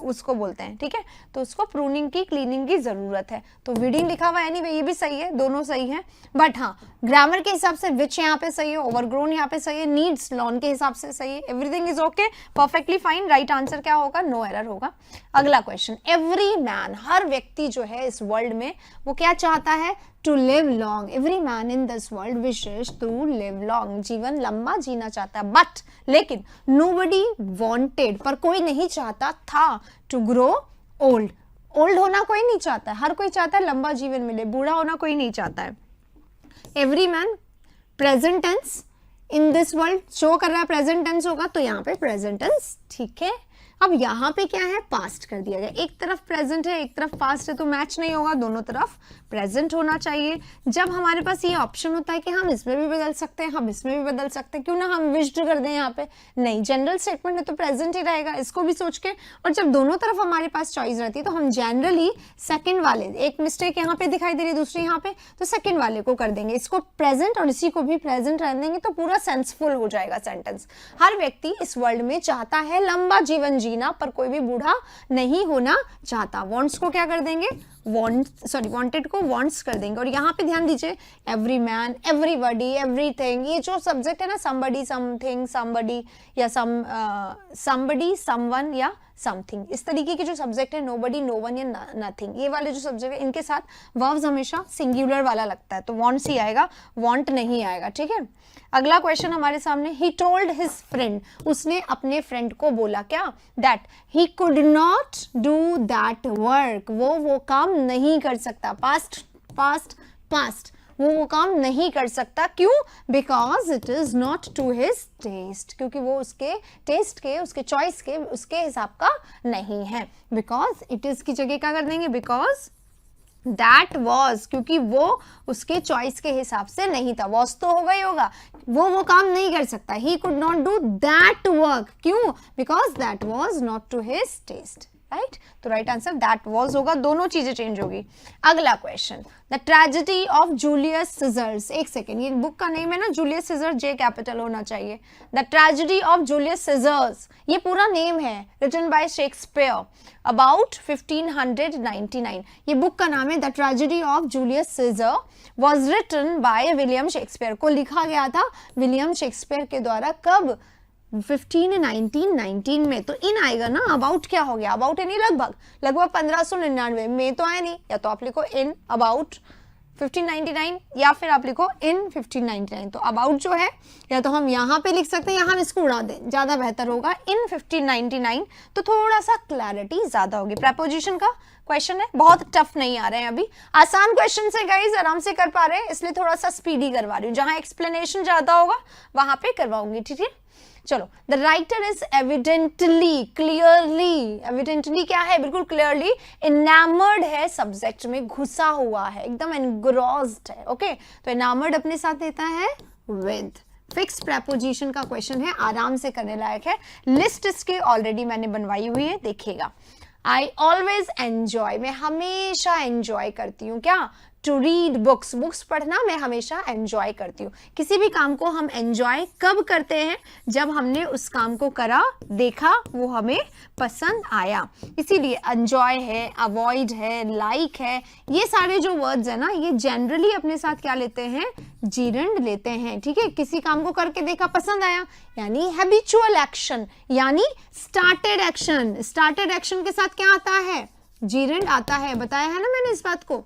उसको बोलते हैं। ठीक है, तो उसको प्रूनिंग की, क्लीनिंग की जरूरत है, तो वीडिंग लिखा हुआ है एनीवे, ये भी सही है, दोनों सही है। बट हाँ, ग्रामर के हिसाब से विच यहाँ पे सही है, ओवरग्रोन यहाँ पे सही है, नीड्स लॉन के हिसाब से सही है, everything is okay, perfectly fine. Right answer क्या होगा, नो एरर होगा। अगला क्वेश्चन, एवरी मैन, हर व्यक्ति जो है इस वर्ल्ड में वो क्या चाहता है, to live long. Every man in this world wishes to live long, जीवन लंबा जीना चाहता है। बट लेकिन नोबडी वांटेड, पर कोई नहीं चाहता था, टू ग्रो ओल्ड, ओल्ड होना कोई नहीं चाहता है, हर कोई चाहता है लंबा जीवन मिले, बूढ़ा होना कोई नहीं चाहता है। Every man, present tense in this world show कर रहा है, प्रेजेंट टेंस होगा तो यहाँ पे प्रेजेंट टेंस। ठीक है, अब यहाँ पे क्या है, पास्ट कर दिया गया, एक तरफ प्रेजेंट है एक तरफ पास्ट है, तो मैच नहीं होगा, दोनों तरफ प्रेजेंट होना चाहिए। जब हमारे पास ये ऑप्शन होता है कि हम इसमें भी बदल सकते हैं, हम इसमें भी बदल सकते हैं, क्यों ना हम विश्ड कर दें यहाँ पे, नहीं, जनरल स्टेटमेंट में तो प्रेजेंट ही रहेगा, इसको भी सोच के। और जब दोनों तरफ हमारे पास चॉइस रहती है तो हम जनरली सेकंड वाले, एक मिस्टेक यहाँ पे दिखाई दे रही है दूसरी यहाँ पे, तो सेकंड वाले को कर देंगे, इसको प्रेजेंट और इसी को भी प्रेजेंट रह देंगे, तो पूरा सेंसफुल हो जाएगा सेंटेंस। हर व्यक्ति इस वर्ल्ड में चाहता है लंबा जीवन जीना, पर कोई भी बूढ़ा नहीं होना चाहता। वांट्स को क्या कर देंगे, वांटेड को वांट्स कर देंगे। और यहाँ पे ध्यान दीजिए, एवरी मैन, एवरीबॉडी, एवरीथिंग, ये जो सब्जेक्ट है ना, समबडी, समथिंग, समबडी या समबडी, समवन या समथिंग, इस तरीके के जो सब्जेक्ट है, नोबडी, नो वन या नथिंग, ये वाले जो सब्जेक्ट है इनके साथ वर्ब्स हमेशा सिंगुलर वाला लगता है, तो वांट्स ही आएगा, वांट नहीं आएगा। ठीक है, अगला क्वेश्चन हमारे सामने, ही टोल्ड हिज फ्रेंड, उसने अपने फ्रेंड को बोला क्या, that he could not do that work, वो काम नहीं कर सकता, पास्ट पास्ट पास्ट, वो काम नहीं कर सकता, क्यों, because it is not to his taste, क्योंकि वो उसके टेस्ट के, उसके चॉइस के, उसके हिसाब का नहीं है। बिकॉज इट इज की जगह क्या कर देंगे, बिकॉज दैट वॉज, क्योंकि वो उसके चॉइस के हिसाब से नहीं था, वॉज तो होगा ही होगा, वो काम नहीं कर सकता, he could not do that work, क्यों, because that was not to his taste. Right, तो राइट आंसर दैट वॉज होगा, दोनों चीजें चेंज होगी। अगला question, the tragedy of Julius Caesars, एक सेकेंड, ये बुक का नेम है ना, जूलियस सीजर, जे कैपिटल होना चाहिए। The tragedy of Julius Caesars, ये पूरा नेम है, रिटन बाय शेक्सपियर अबाउट 1599, ये बुक का नाम है the tragedy of Julius Caesar, was written by William Shakespeare, को लिखा गया था विलियम शेक्सपियर के द्वारा, कब, 1919 में। तो इन आएगा ना, अबाउट क्या हो गया, अबाउट यानी लगभग, लगभग 1599 में तो आया नहीं, या तो आप लिखो इन अबाउट 1599 या फिर आप लिखो इन 1599, तो अबाउट जो है या तो हम यहाँ पे लिख सकते हैं या हम इसको उड़ा दें, ज्यादा बेहतर होगा इन 1599, तो थोड़ा सा क्लैरिटी ज्यादा होगी। प्रेपोजिशन का क्वेश्चन है, बहुत टफ नहीं आ रहे हैं, अभी आसान क्वेश्चन से गाइस आराम से कर पा रहे हैं, इसलिए थोड़ा सा स्पीडी करवा रही हूँ, जहां एक्सप्लेनेशन ज्यादा होगा वहां पे करवाऊंगी। ठीक है, चलो, the writer is evidently, clearly, evidently क्या है, बिल्कुल क्लियरली इनामर्ड है, सब्जेक्ट में घुसा हुआ है, एकदम एनग्रॉस्ड है। ओके, तो इनामर्ड अपने साथ देता है विद, फिक्स प्रेपोजिशन का क्वेश्चन है, आराम से करने लायक है, लिस्ट इसके ऑलरेडी मैंने बनवाई हुई है, देखिएगा। आई ऑलवेज एंजॉय, मैं हमेशा एंजॉय करती हूँ क्या, टू रीड बुक्स, बुक्स पढ़ना मैं हमेशा एंजॉय करती हूँ। किसी भी काम को हम एंजॉय कब करते हैं? जब हमने उस काम को करा, देखा, वो हमें पसंद आया। इसीलिए एंजॉय है, अवॉइड है, लाइक है, ये सारे जो वर्ड्स है ना, ये जनरली अपने साथ क्या लेते हैं? जीरंड लेते हैं। ठीक है, किसी काम को करके देखा, पसंद आया, यानी हैबिचुअल एक्शन, यानी स्टार्टेड एक्शन। स्टार्टेड एक्शन के साथ क्या आता है? जीरंड आता है, बताया है ना मैंने इस बात को।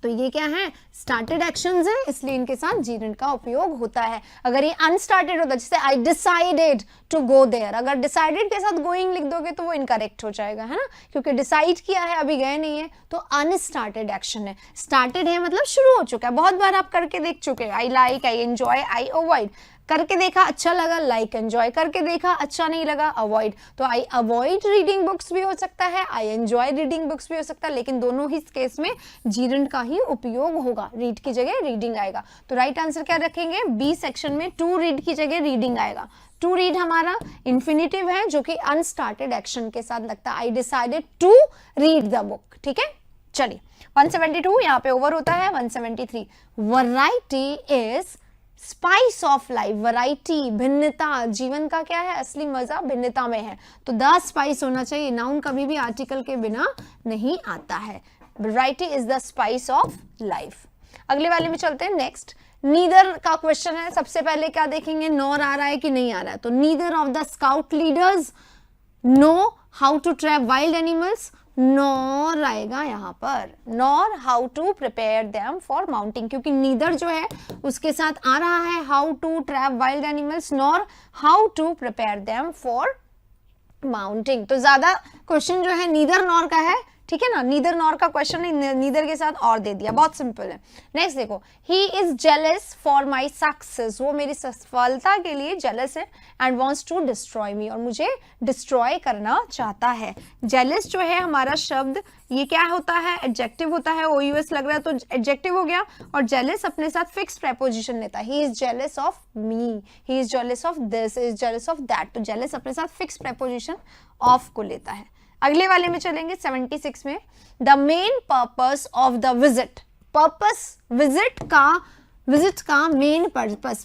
तो ये क्या है? स्टार्टेड एक्शंस है, इसलिए इनके साथ जीरंड का उपयोग होता है। अगर ये अनस्टार्टेड होता, जैसे I decided to go there, अगर डिसाइडेड के साथ गोइंग लिख दोगे तो वो इनकरेक्ट हो जाएगा, है ना, क्योंकि डिसाइड किया है, अभी गए नहीं है, तो अनस्टार्टेड एक्शन है। स्टार्टेड है मतलब शुरू हो चुका है, बहुत बार आप करके देख चुके हैं। I like, I enjoy, I avoid, करके देखा अच्छा लगा, लाइक एंजॉय, करके देखा अच्छा नहीं लगा, अवॉइड। तो आई अवॉइड रीडिंग बुक्स भी हो सकता है, आई एंजॉय रीडिंग बुक्स भी हो सकता है, लेकिन दोनों ही केस में जीरंड का ही उपयोग होगा। रीड की जगह रीडिंग आएगा। तो राइट आंसर क्या रखेंगे? बी सेक्शन में टू रीड की जगह रीडिंग आएगा। टू रीड हमारा इन्फिनिटिव है जो कि अनस्टार्टेड एक्शन के साथ लगता है। I decided to read the book. ठीक है, चलिए 172 यहाँ पे ओवर होता है। 173 variety is spice of life. Variety, भिन्नता, जीवन का क्या है? असली मजा भिन्नता में है। तो द स्पाइस होना चाहिए। नाउन कभी भी आर्टिकल के बिना नहीं आता है। Variety is the spice of life. अगले वाले में चलते हैं। नेक्स्ट नीदर का क्वेश्चन है। सबसे पहले क्या देखेंगे? नॉर आ रहा है कि नहीं आ रहा है? तो neither of the scout leaders know how to trap wild animals, nor आएगा यहाँ पर। Nor how to prepare them for mounting, क्योंकि नीदर जो है उसके साथ आ रहा है how to trap wild animals, nor how to prepare them for mounting. तो ज्यादा क्वेश्चन जो है नीदर नॉर का है। ठीक है ना, नीदर नॉर का क्वेश्चन नीदर के साथ और दे दिया, बहुत सिंपल है। नेक्स्ट देखो, he is jealous for my success, वो मेरी सफलता के लिए जेलस है, एंड वॉन्ट्स टू डिस्ट्रॉय मी, और मुझे डिस्ट्रॉय करना चाहता है। जेलस जो है हमारा शब्द, ये क्या होता है? एडजेक्टिव होता है। OUS लग रहा है तो एडजेक्टिव हो गया, और जेलस अपने साथ फिक्स प्रेपोजिशन लेता है। He is jealous of me, he is jealous of this, is jealous of that. तो जेलस अपने साथ फिक्स प्रेपोजिशन ऑफ को लेता है। अगले वाले में चलेंगे 76 में। The main purpose of the visit, purpose visit का मेन पर्पस,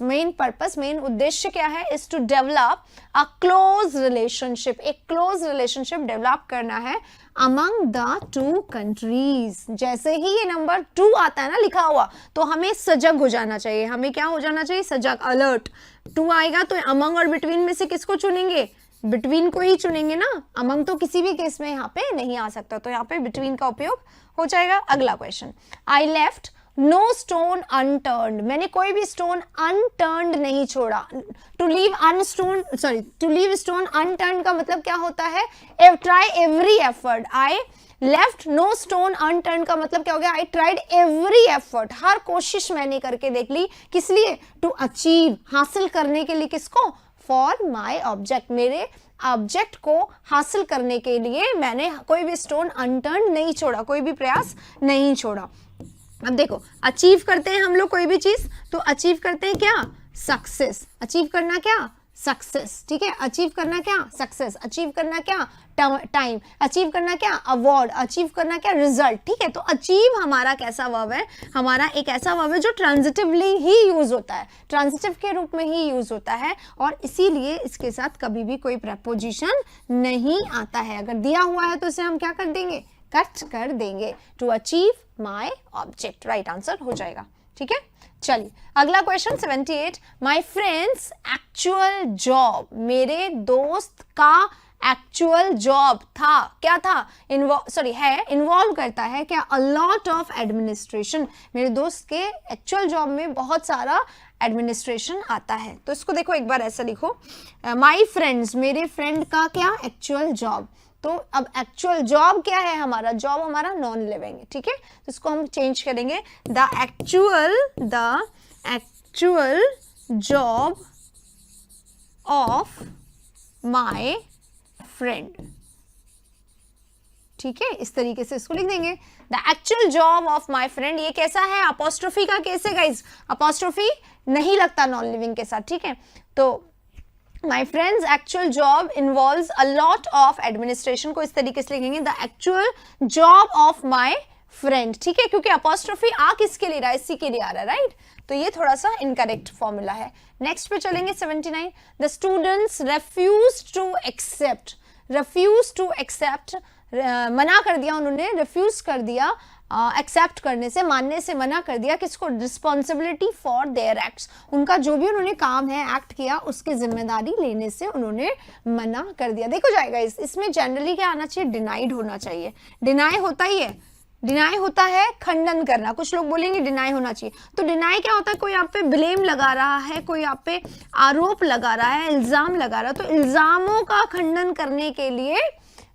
मेन उद्देश्य क्या है? Is to develop a close relationship, एक क्लोज रिलेशनशिप डेवलप करना है अमंग द टू कंट्रीज। जैसे ही ये नंबर 2 आता है ना लिखा हुआ, तो हमें सजग हो जाना चाहिए। हमें क्या हो जाना चाहिए? सजग, अलर्ट। 2 आएगा तो अमंग और बिटवीन में से किसको चुनेंगे? बिटवीन को ही चुनेंगे ना। अमंग तो किसी भी केस में यहाँ पे नहीं आ सकता, तो यहाँ पे बिटवीन का उपयोग हो जाएगा। अगला question, I left no stone unturned, मैंने कोई भी स्टोन अनटर्न्ड नहीं छोड़ा। टू लीव स्टोन अनटर्न्ड का मतलब क्या होता है? Try every effort. I left no stone unturn का मतलब क्या हो गया? आई ट्राइड एवरी एफर्ट, हर कोशिश मैंने करके देख ली। किस लिए? टू अचीव, हासिल करने के लिए। किसको? फॉर माई ऑब्जेक्ट, मेरे ऑब्जेक्ट को हासिल करने के लिए मैंने कोई भी स्टोन अनटर्न नहीं छोड़ा, कोई भी प्रयास नहीं छोड़ा। अब देखो, अचीव करते हैं हम लोग कोई भी चीज, तो अचीव करते हैं क्या? सक्सेस। अचीव करना क्या? सक्सेस। ठीक है, अचीव करना क्या? सक्सेस। अचीव करना क्या? टाइम। अचीव करना क्या? अवार्ड। अचीव करना क्या? रिजल्ट। ठीक है, तो अचीव हमारा कैसा वर्ब है? हमारा एक ऐसा वर्ब है जो ट्रांजिटिवली ही यूज होता है, ट्रांजिटिव के रूप में ही यूज होता है, और इसीलिए इसके साथ कभी भी कोई प्रेपोजिशन नहीं आता है। अगर दिया हुआ है तो इसे हम क्या कर देंगे? कट कर देंगे। To achieve my object, right answer हो जाएगा। ठीक है, चलिए अगला question 78, my friends actual job, मेरे दोस्त का एक्चुअल जॉब था, क्या था? इन्वॉल्व करता है क्या? अ लॉट ऑफ एडमिनिस्ट्रेशन, मेरे दोस्त के एक्चुअल जॉब में बहुत सारा एडमिनिस्ट्रेशन आता है। तो इसको देखो एक बार ऐसा लिखो, माई फ्रेंड्स, मेरे फ्रेंड का क्या? Actual job. तो अब एक्चुअल जॉब क्या है? हमारा जॉब हमारा नॉन लिविंग है। ठीक है, तो इसको हम चेंज करेंगे, the actual job of my friend. ठीक है, इस तरीके से इसको लिख देंगे, the actual job of my friend. ये कैसा है? अपोस्ट्रोफी का केस है गाइज, अपोस्ट्रोफी नहीं लगता नॉन लिविंग के साथ। ठीक है, तो My friend's actual job involves a lot of administration को इस तरीके से लिखेंगे, the actual job of my friend, ठीक है, क्योंकि अपॉस्ट्रोफी आ किसके लिए रहा है, सी के लिए आ रहा है, राइट। तो ये थोड़ा सा इनकरेक्ट फॉर्मूला है। नेक्स्ट पे चलेंगे 79, the students refuse to accept, refuse to accept, मना कर दिया उन्होंने, रिफ्यूज कर दिया एक्सेप्ट करने से, मानने से मना कर दिया किसको, रिस्पॉन्सिबिलिटी फॉर देयर एक्ट्स, उनका जो भी उन्होंने काम है एक्ट किया उसकी जिम्मेदारी लेने से उन्होंने मना कर दिया। देखो जाएगा इसमें जनरली क्या आना चाहिए, डिनाइड होना चाहिए। डिनाई होता ही है, डिनाई होता है खंडन करना, कुछ लोग बोलेंगे डिनाई होना चाहिए, तो डिनाई क्या होता है, कोई आप पे ब्लेम लगा रहा है, कोई आप पे आरोप लगा रहा है, इल्जाम लगा रहा है, तो इल्जामों का खंडन करने के लिए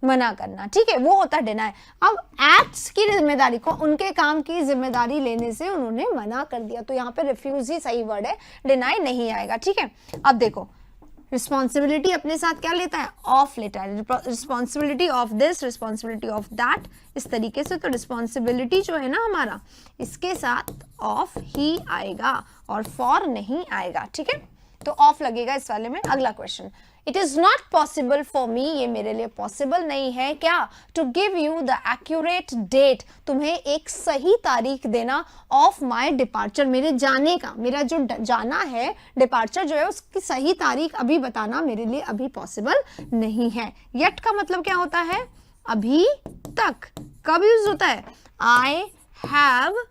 मना करना, ठीक है, वो होता है डिनाई। अब एक्ट्स की जिम्मेदारी को, उनके काम की जिम्मेदारी लेने से उन्होंने मना कर दिया, तो यहाँ पे रिफ्यूज ही सही वर्ड है, डिनाई नहीं आएगा, ठीक है। अब देखो रिस्पॉन्सिबिलिटी अपने साथ क्या लेता है, ऑफ लेता है, responsibility of this, responsibility of that, इस तरीके से। तो रिस्पॉन्सिबिलिटी जो है ना हमारा, इसके साथ ऑफ ही आएगा और फॉर नहीं आएगा, ठीक है, तो ऑफ लगेगा इस वाले में। अगला question, it is not possible for me, ये मेरे लिए पॉसिबल नहीं है क्या, to give you the accurate date, तुम्हें एक सही तारीख देना, ऑफ माई डिपार्चर, मेरे जाने का, मेरा जो जाना है, डिपार्चर जो है उसकी सही तारीख अभी बताना मेरे लिए अभी पॉसिबल नहीं है। येट का मतलब क्या होता है, अभी तक। कब यूज होता है, I have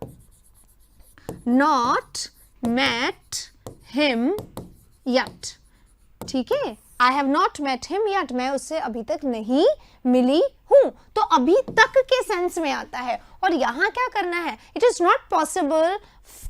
not met him yet, ठीक है, I have not met him yet, मैं उससे अभी तक नहीं मिली हूं, तो अभी तक के सेंस में आता है। और यहां क्या करना है, it is not possible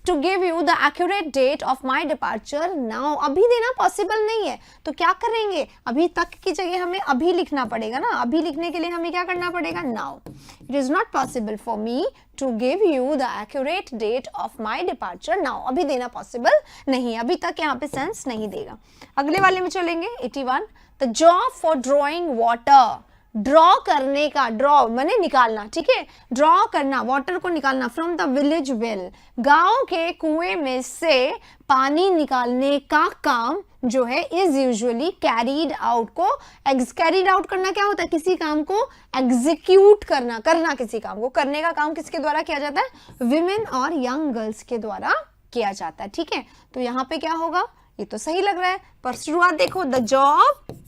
to give you the accurate date of my departure now, अभी देना पॉसिबल नहीं है, तो क्या करेंगे, अभी तक की जगह हमें अभी लिखना पड़ेगा ना, अभी लिखने के लिए हमें क्या करना पड़ेगा, now. It is not possible for me to give you the accurate date of my departure now, अभी देना पॉसिबल नहीं, अभी तक यहाँ पे सेंस नहीं देगा। अगले वाले में चलेंगे 81, the job for drawing water, draw करने का, ड्रॉ माने निकालना, ठीक है, ड्रॉ करना, वाटर को निकालना, फ्रॉम द विलेज वेल, गांव के कुएं में से पानी निकालने का काम जो है इज यूजुअली कैरीड आउट, को कैरीड आउट करना क्या होता है, किसी काम को एग्जीक्यूट करना, करना किसी काम को, करने का काम किसके द्वारा किया जाता है, विमेन और यंग गर्ल्स के द्वारा किया जाता है, ठीक है। तो यहाँ पे क्या होगा, ये तो सही लग रहा है, पर शुरुआत देखो, द जॉब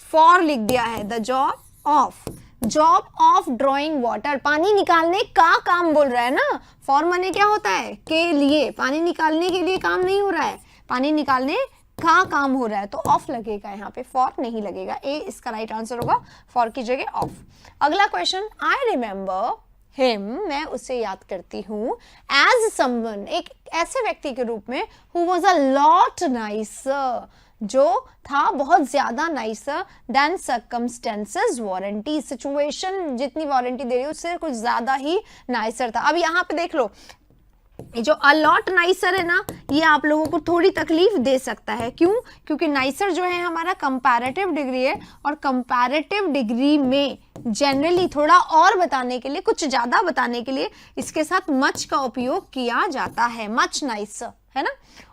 फॉर लिख दिया है, the job of drawing water, पानी निकालने का काम बोल रहा है ना, फॉर माने क्या होता है, के लिए, पानी निकालने के लिए काम नहीं हो रहा है, पानी निकालने का काम हो रहा है, तो ऑफ लगेगा यहाँ पे, फॉर नहीं लगेगा, ए इसका राइट आंसर होगा, फॉर की जगह ऑफ। अगला क्वेश्चन, आई रिमेंबर हिम, मैं उसे याद करती हूँ, एज समवन, एक ऐसे व्यक्ति के रूप में, who was a lot nicer, जो था बहुत ज्यादा nicer than circumstances warranty, situation जितनी वारंटी दे रही है उससे कुछ ज्यादा ही नाइसर था। अब यहाँ पे देख लो, ये जो अलॉट नाइसर है ना, ये आप लोगों को थोड़ी तकलीफ दे सकता है, क्यों, क्योंकि नाइसर जो है हमारा कंपैरेटिव डिग्री है, और कंपैरेटिव डिग्री में जनरली थोड़ा और बताने के लिए, कुछ ज्यादा बताने के लिए इसके साथ मच का उपयोग किया जाता है, मच नाइसर, है ना।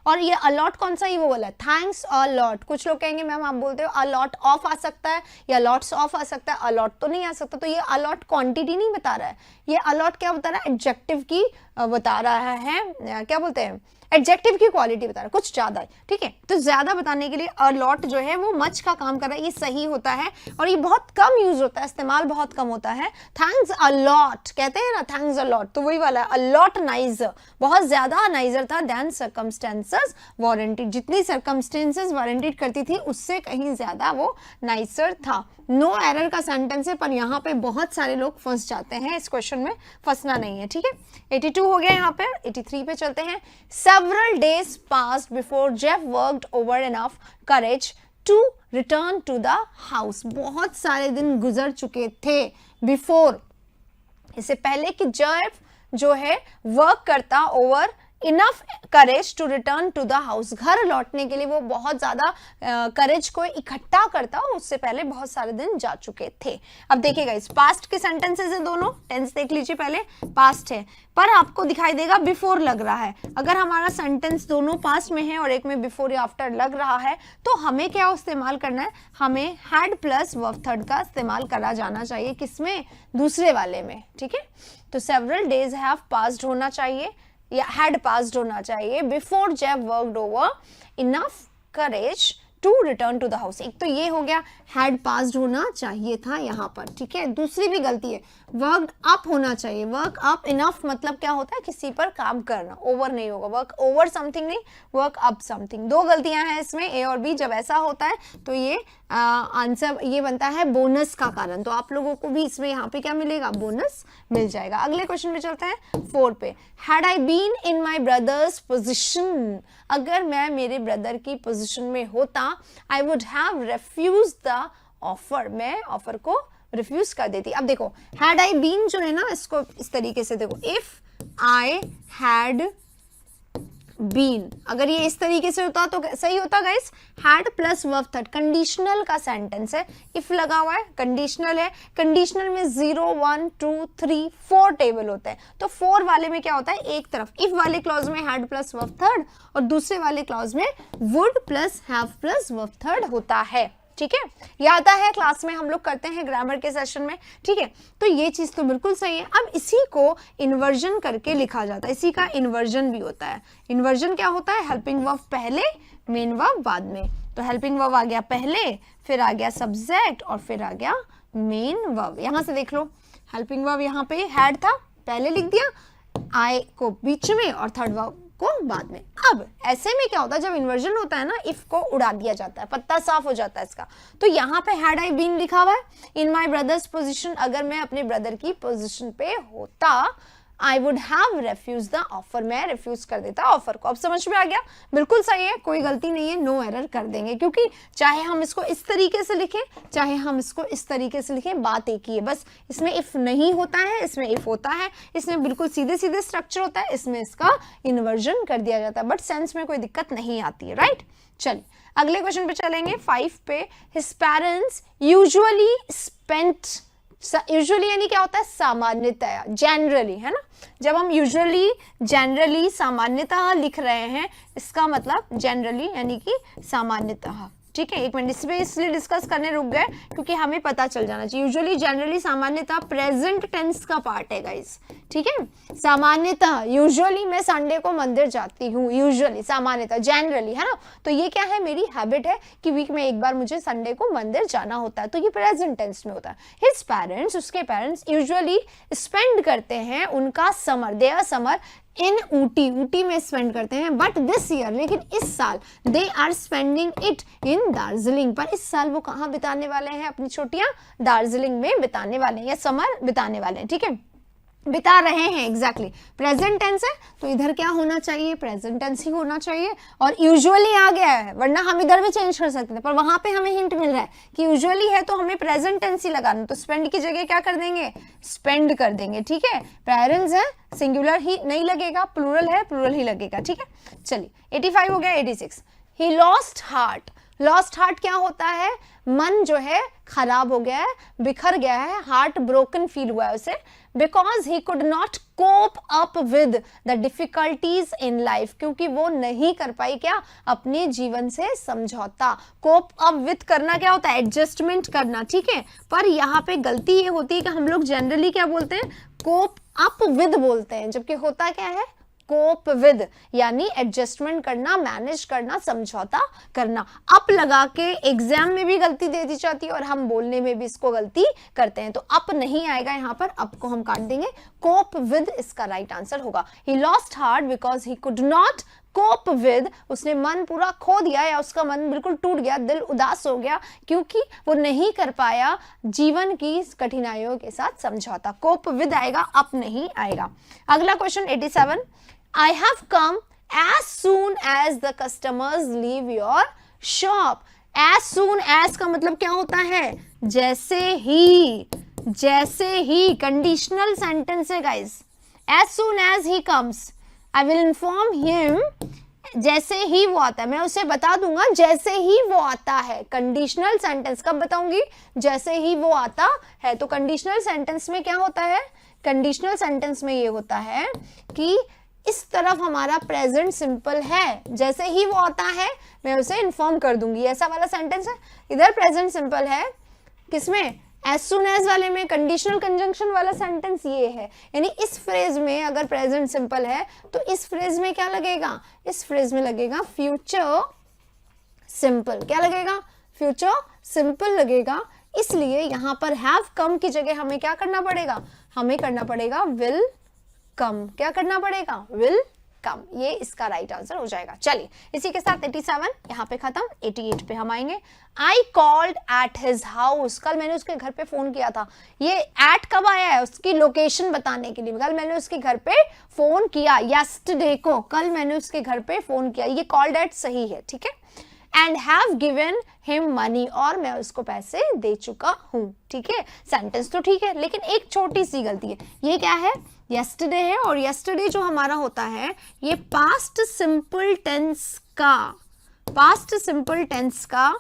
और ये अलॉट कौन सा, ही वो वाला, थैंक्स अ लॉट। कुछ लोग कहेंगे मैम आप बोलते हो अलॉट ऑफ आ सकता है या लॉट्स ऑफ आ सकता है, अलॉट तो नहीं आ सकता, तो ये अलॉट क्वांटिटी नहीं बता रहा है, ये अलॉट क्या बता रहा है, एडजेक्टिव की बता रहा है, क्या बोलते हैं, एडजेक्टिव की क्वालिटी बता रहा है, कुछ ज्यादा, ठीक है। तो ज्यादा बताने के लिए अलॉट जो है वो मच का काम कर रहा है, ये सही होता है, और ये बहुत कम यूज होता है, इस्तेमाल बहुत कम होता है। थैंक्स अ लॉट कहते हैं ना, थैंक्स अ लॉट, तो वही वाला है, अलॉट नाइजर, बहुत ज्यादा नाइजर था देन सर्कमस्टेंसेस वारंटेड, जितनी सर्कमस्टेंसेस वारंटेड करती थी उससे कहीं ज्यादा वो नाइसर था। नो एरर का सेंटेंस है, पर यहाँ पे बहुत सारे लोग फंस जाते हैं, इस क्वेश्चन में फंसना नहीं है, ठीक है। 82 हो गया, यहाँ पे 83 पे चलते हैं। Several days passed before Jeff worked over enough courage to return to the house. बहुत सारे दिन गुजर चुके थे before, इससे पहले कि जेफ जो है वर्क करता over enough courage to return to the house, घर लौटने के लिए वो बहुत ज्यादा करेज को इकट्ठा करता, उससे पहले बहुत सारे दिन जा चुके थे। अब देखिएगा इस पास्ट के सेंटेंसेस है दोनों, टेंस देख लीजिए, पहले पास्ट है पर आपको दिखाई देगा बिफोर लग रहा है। अगर हमारा सेंटेंस दोनों पास्ट में है और एक में बिफोर या आफ्टर लग रहा है तो हमें क्या इस्तेमाल करना है, हमें हैड प्लस वर्ब थर्ड का इस्तेमाल करा जाना चाहिए, किसमें, दूसरे वाले में, ठीक है। तो सेवरल डेज हैव पास्ड होना चाहिए या हैड पास्ड होना चाहिए, before Jeb worked over enough courage to return to the house. एक तो ये हो गया, हैड पास्ड होना चाहिए था यहाँ पर, ठीक है। दूसरी भी गलती है, वर्कड अप होना चाहिए, वर्क अप इनफ मतलब क्या होता है, किसी पर काम करना, ओवर नहीं होगा, वर्क ओवर समथिंग नहीं, वर्क अप समथिंग। दो गलतियां हैं इसमें, ए और बी। जब ऐसा होता है तो ये आंसर ये बनता है बोनस का कारण, तो आप लोगों को भी इसमें यहाँ पे क्या मिलेगा, बोनस मिल जाएगा। अगले क्वेश्चन पे चलते हैं 4 पे। Had I been in my brothers position, अगर मैं मेरे ब्रदर की पोजिशन में होता, I would have refuse the offer, मैं ऑफर को रिफ्यूज कर देती। अब देखो हैड आई बीन जो है ना, इसको इस तरीके से देखो, इफ आई हैड बीन, अगर ये इस तरीके से होता तो सही होता guys, had plus verb third, conditional का सेंटेंस है, इफ लगा हुआ है, कंडीशनल है, कंडीशनल में 0 1 2 3 4 टेबल होता है, तो 4 वाले में क्या होता है, एक तरफ इफ वाले क्लॉज में हैड प्लस वर्ब थर्ड और दूसरे वाले क्लॉज में would plus have plus verb third होता है, ठीक है। ये आता है क्लास में, हम लोग करते हैं ग्रामर के सेशन में, ठीक है। तो ये चीज तो बिल्कुल सही है। अब इसी को इन्वर्जन करके लिखा जाता है, इसी का इन्वर्जन भी होता है। इन्वर्जन क्या होता है, हेल्पिंग वर्ब पहले, मेन वर्ब बाद में। तो हेल्पिंग वर्ब आ गया पहले, फिर आ गया सब्जेक्ट और फिर आ गया मेन वर्ब। यहां से देख लो, हेल्पिंग वर्ब यहाँ पे हैड था, पहले लिख दिया, आई को बीच में और थर्ड वर्ब को बाद में। अब ऐसे में क्या होता है, जब इन्वर्जन होता है ना, इफ को उड़ा दिया जाता है, पत्ता साफ हो जाता है इसका। तो यहाँ पे हैड आई बीन लिखा हुआ है, इन माई ब्रदर्स पोजीशन, अगर मैं अपने ब्रदर की पोजीशन पे होता, I would have refuse the offer, मैं रिफ्यूज कर देता ऑफर को। अब समझ में आ गया, बिल्कुल सही है, कोई गलती नहीं है, नो एरर कर देंगे, क्योंकि चाहे हम इसको इस तरीके से लिखें चाहे हम इसको इस तरीके से लिखें, बात एक ही है, बस इसमें इफ नहीं होता है, इसमें इफ होता है, इसमें बिल्कुल सीधे सीधे स्ट्रक्चर होता है, इसमें इसका इन्वर्जन कर दिया जाता है, बट सेंस में कोई दिक्कत नहीं आती है, राइट। चलिए अगले क्वेश्चन पे चलेंगे 5 पे। His parents usually spent, usually यानी क्या होता है, सामान्यतया, जनरली, है ना। जब हम यूजुअली, जनरली, सामान्यतः लिख रहे हैं, इसका मतलब जनरली यानी कि सामान्यतः, ठीक है। एक मिनट इस पे इसलिए डिस्कस करने रुक गए क्योंकि हमें पता चल जाना चाहिए। यूजुअली, जनरली, सामान्यतः प्रेजेंट टेंस का पार्ट है गाइस, ठीक है। सामान्यतः, यूजुअली मैं संडे को मंदिर जाती हूँ, यूजुअली, सामान्यतः, जनरली, है ना। तो ये क्या है, मेरी हैबिट है कि वीक में एक बार मुझे संडे को मंदिर जाना होता है, तो ये प्रेजेंट टेंस में होता है। हिज पेरेंट्स, उसके पेरेंट्स यूजुअली स्पेंड करते हैं उनका summer, there summer in Ooty, Ooty में स्पेंड करते हैं, बट दिस ईयर, लेकिन इस साल, they are spending it in Darjeeling, पर इस साल वो कहाँ बिताने वाले हैं अपनी छुट्टियां, दार्जिलिंग में बिताने वाले हैं या समर बिताने वाले हैं, ठीक है, बिता रहे हैं, एग्जैक्टली। प्रेजेंट टेंस है तो इधर क्या होना चाहिए, प्रेजेंट टेंस ही होना चाहिए, और यूजुअली आ गया है, वरना हम इधर भी चेंज कर सकते थे, पर वहां पे हमें हिंट मिल रहा है कि यूजुअली है तो हमें प्रेजेंट टेंस ही लगाना, तो स्पेंड की जगह क्या कर देंगे, स्पेंड कर देंगे, ठीक है। पेरेंट्स है, सिंगुलर ही नहीं लगेगा, प्लूरल है, प्लूरल ही लगेगा, ठीक है। चलिए 85 हो गया। 86, ही लॉस्ट हार्ट, लॉस्ट हार्ट क्या होता है, मन जो है खराब हो गया है, बिखर गया है, हार्ट ब्रोकन फील हुआ है उसे, because he could not cope up with the difficulties in life, क्योंकि वो नहीं कर पाई क्या, अपने जीवन से समझौता। कोप अप विद करना क्या होता है, एडजस्टमेंट करना, ठीक है। पर यहाँ पे गलती ये होती है कि हम लोग जनरली क्या बोलते हैं, कोप अप विद बोलते हैं, जबकि होता क्या है, कोप विद, यानी एडजस्टमेंट करना, मैनेज करना, समझौता करना। अप लगा के एग्जाम में भी गलती दे दी जाती है और हम बोलने में भी इसको गलती करते हैं, तो अप नहीं आएगा यहाँ पर, अप को हम काट देंगे, कोप विद इसका राइट आंसर होगा। He lost heart because he could not cope with, उसने मन पूरा खो दिया या उसका मन बिल्कुल टूट गया, दिल उदास हो गया, क्योंकि वो नहीं कर पाया जीवन की कठिनाइयों के साथ समझौता। कोप विद आएगा, अप नहीं आएगा। अगला question 87, I have come as soon as the customers leave your shop. As soon as का मतलब क्या होता है, जैसे ही, जैसे ही, कंडीशनल सेंटेंस है guys. As soon as he comes, I will inform him जैसे ही वो आता है, मैं उसे बता दूंगा जैसे ही वो आता है। कंडीशनल सेंटेंस कब बताऊंगी? जैसे ही वो आता है। तो कंडीशनल सेंटेंस में क्या होता है? कंडीशनल सेंटेंस में ये होता है कि इस तरफ हमारा प्रेजेंट सिंपल है, जैसे ही वो आता है मैं उसे इन्फॉर्म कर दूंगी, ऐसा वाला सेंटेंस है। इधर प्रेजेंट सिंपल है, किसमें? एज सुन एज वाले में। कंडीशनल कंजंक्शन वाला सेंटेंस ये है, यानी इस फ्रेज में अगर प्रेजेंट सिंपल है तो इस फ्रेज में क्या लगेगा? इस फ्रेज में लगेगा फ्यूचर सिंपल। क्या लगेगा? फ्यूचर सिंपल लगेगा। इसलिए यहां पर हैव कम की जगह हमें क्या करना पड़ेगा? हमें करना पड़ेगा विल कम। क्या करना पड़ेगा? Will come. ये इसका राइट आंसर हो जाएगा। चलिए इसी के साथ 87 यहाँ पे खत्म। 88 पे हम आएंगे। I called at his house. कल मैंने उसके घर पे फोन किया था। ये एट कब आया है? उसकी लोकेशन बताने के लिए। कल मैंने उसके घर पे फोन किया, यस्टरडे को। कल मैंने उसके घर पे फोन किया। ये कॉल्ड एट सही है, ठीक है। And have given him money, और मैं उसको पैसे दे चुका हूं, ठीक है। सेंटेंस तो ठीक है, लेकिन एक छोटी सी गलती है। ये क्या है? यस्टरडे है, और यस्टरडे जो हमारा होता है ये पास्ट सिंपल टेंस का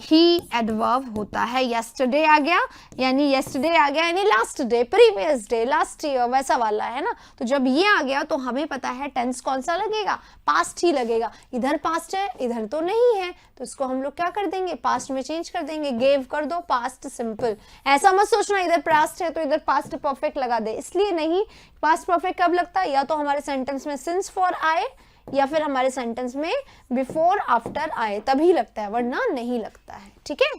ही एडवर्ब होता है। यस्टरडे आ गया यानी last day, previous day, last year, वैसा वाला है ना। तो जब ये आ गया तो हमें पता है टेंस कौन सा लगेगा? पास्ट ही लगेगा। इधर पास्ट है, इधर तो नहीं है, तो इसको हम लोग क्या कर देंगे? पास्ट में चेंज कर देंगे। गेव कर दो पास्ट सिंपल। ऐसा मत सोचना इधर पास्ट है तो इधर पास्ट परफेक्ट लगा दे, इसलिए नहीं। पास्ट परफेक्ट कब लगता है? या तो हमारे सेंटेंस में सिंस फॉर आए, या फिर हमारे सेंटेंस में बिफोर आफ्टर आए, तभी लगता है, वरना नहीं लगता है, ठीक है।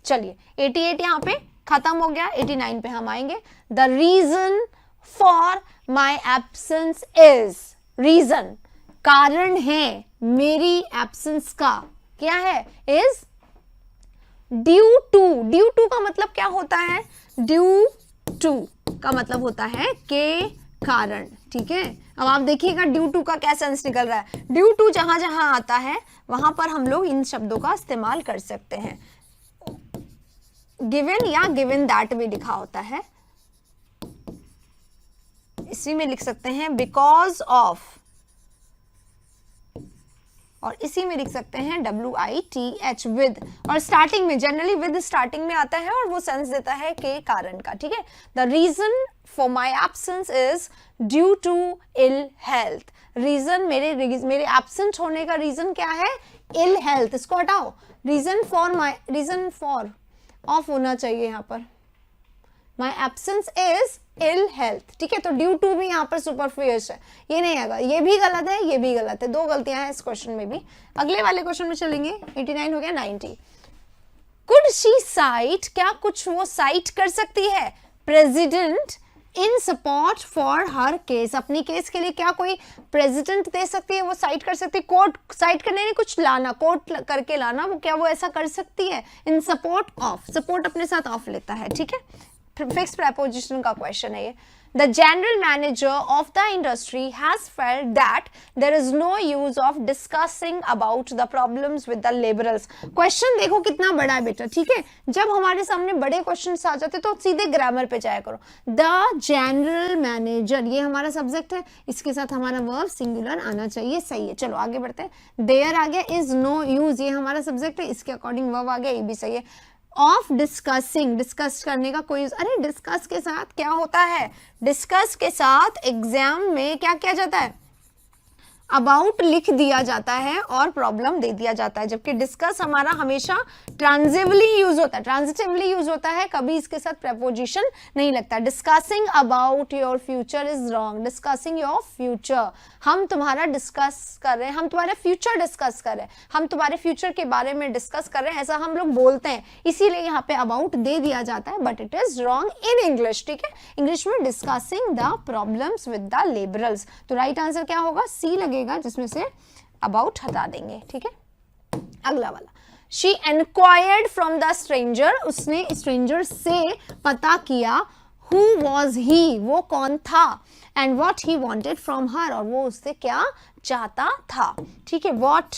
चलिए 88 यहाँ पे खत्म हो गया। 89 पे हम आएंगे। The reason for my absence is, reason कारण है मेरी एब्सेंस का, क्या है? Is due to. Due to का मतलब क्या होता है? ड्यू टू का मतलब होता है के कारण, ठीक है। अब आप देखिएगा ड्यू टू का क्या सेंस निकल रहा है। ड्यू टू जहां जहां आता है वहां पर हम लोग इन शब्दों का इस्तेमाल कर सकते हैं। गिवन या गिवन दैट भी लिखा होता है, इसी में लिख सकते हैं बिकॉज ऑफ, और इसी में लिख सकते हैं WITH विद, और स्टार्टिंग में जनरली विद स्टार्टिंग में आता है और वो सेंस देता है के कारण का, ठीक है। The reason for my absence is due to ill health. Reason मेरे एब्सेंट होने का रीजन क्या है? Ill health. इसको हटाओ, रीजन फॉर ऑफ होना चाहिए यहाँ पर। My absence is ill health, ठीक है। तो ड्यू टू भी यहाँ पर सुपरफ्लुअस है, ये नहीं आएगा। ये भी गलत है, ये भी गलत है, दो गलतियां हैं इस क्वेश्चन में भी। अगले वाले क्वेश्चन में चलेंगे। 89 हो गया। 90 कुड शी साइट, क्या कुछ वो साइट कर सकती है? President in support for her case, अपनी केस के लिए क्या कोई प्रेसिडेंट दे सकती है? वो साइट कर सकती है। कोर्ट साइट करने में कुछ लाना, कोर्ट करके लाना, वो क्या वो ऐसा कर सकती है? इन सपोर्ट ऑफ, सपोर्ट अपने साथ ऑफ लेता है, ठीक है। फिक्स प्रेपोजिशन का क्वेश्चन है ये। The general manager of the industry has felt that there is no use of discussing about the problems with the laborers. Question देखो कितना बड़ा है बेटा, ठीक है। जब हमारे सामने बड़े क्वेश्चंस आ जाते तो सीधे ग्रामर पे जाया करो। The general manager, ये हमारा सब्जेक्ट है, इसके साथ हमारा वर्ब सिंगुलर आना चाहिए, सही है। चलो आगे बढ़ते हैं। There आ गया, is no use, ये हमारा सब्जेक्ट है, इसके अकॉर्डिंग वर्ब आ गया, ये भी सही है। ऑफ डिस्कसिंग, डिस्कस करने का कोई, अरे डिस्कस के साथ क्या होता है? डिस्कस के साथ एग्जाम में क्या किया जाता है? अबाउट लिख दिया जाता है और प्रॉब्लम दे दिया जाता है, जबकि डिस्कस हमारा हमेशा ट्रांजिटिवली यूज होता है। ट्रांजिटिवली यूज होता है, कभी इसके साथ प्रपोजिशन नहीं लगता। Discussing about your future is wrong. Discussing your future, हम तुम्हारा डिस्कस कर रहे हैं, हम तुम्हारे फ्यूचर डिस्कस कर रहे हैं, हम तुम्हारे फ्यूचर के बारे में डिस्कस कर रहे हैं, ऐसा हम लोग बोलते हैं, इसीलिए यहाँ पे अबाउट दे दिया जाता है, but it is wrong in English, ठीक है। इंग्लिश में discussing the problems with the labourers. तो राइट आंसर क्या होगा? सी लगेगा, जिसमें से अबाउट हटा देंगे, ठीक है। अगला वाला, शी एनक्वायर्ड फ्रॉम द स्ट्रेंजर, उसने स्ट्रेंजर से पता किया, हु वॉज ही, वो कौन था, and what he wanted from her, और वो उससे क्या चाहता था, ठीक है। वॉट,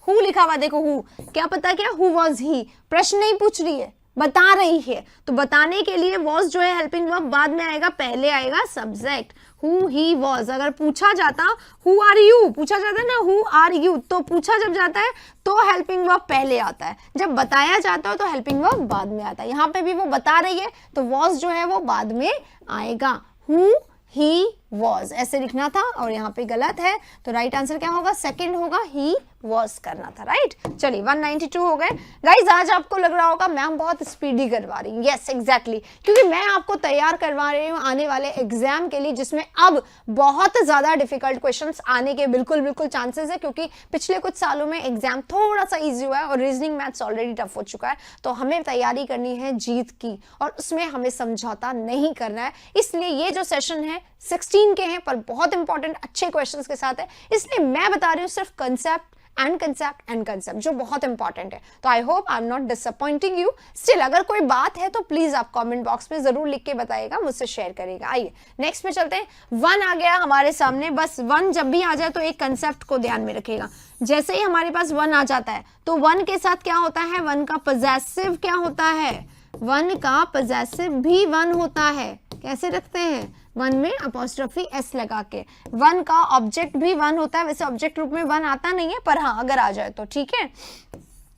हु लिखा हुआ देखो, हु क्या पता क्या, हु वॉज ही, प्रश्न नहीं पूछ रही है, बता रही है, तो बताने के लिए was जो है हेल्पिंग वर्ब बाद में आएगा, पहले आएगा सब्जेक्ट who he was। अगर पूछा जाता who are you, पूछा जाता है ना who are you, तो पूछा जब जाता है तो हेल्पिंग वर्ब पहले आता है, जब बताया जाता है तो हेल्पिंग वर्ब बाद में आता है। यहाँ पे भी वो बता रही है तो was जो है वो बाद में आएगा, who he was ऐसे लिखना था और यहाँ पे गलत है, तो राइट आंसर क्या होगा, सेकंड होगा, he was करना था, राइट। चलिए 192 हो गए। गाइज आज आपको लग रहा होगा मैम बहुत स्पीडी करवा रही हूँ, यस एग्जैक्टली, क्योंकि मैं आपको तैयार करवा रही हूँ आने वाले एग्जाम के लिए, जिसमें अब बहुत ज्यादा डिफिकल्ट क्वेश्चंस आने के बिल्कुल चांसेस है, क्योंकि पिछले कुछ सालों में एग्जाम थोड़ा सा ईजी हुआ है और रीजनिंग मैथ्स ऑलरेडी टफ हो चुका है, तो हमें तैयारी करनी है जीत की और उसमें हमें समझौता नहीं करना है। इसलिए ये जो सेशन है 16 के हैं पर बहुत इंपॉर्टेंट अच्छे क्वेश्चंस के साथ है, इसलिए मैं बता रही हूँ सिर्फ कंसेप्ट एंड कंसेप्ट जो बहुत इंपॉर्टेंट है। तो I hope I am not disappointing you. Still अगर कोई बात है तो प्लीज आप कमेंट बॉक्स में जरूर लिख के बताइएगा, मुझसे शेयर करिएगा। आइए नेक्स्ट में चलते हैं। 1 आ गया हमारे सामने, बस 1 जब भी आ जाए तो एक कंसेप्ट को ध्यान में रखिएगा। जैसे ही हमारे पास 1 आ जाता है तो 1 के साथ क्या होता है, 1 का पॉजेसिव क्या होता है, 1 का पॉजेसिव भी 1 होता है। कैसे रखते हैं, 1 में अपोस्ट्रोफी s लगा के। 1 का ऑब्जेक्ट भी 1 होता है, वैसे ऑब्जेक्ट रूप में 1 आता नहीं है, पर हाँ अगर आ जाए तो ठीक है।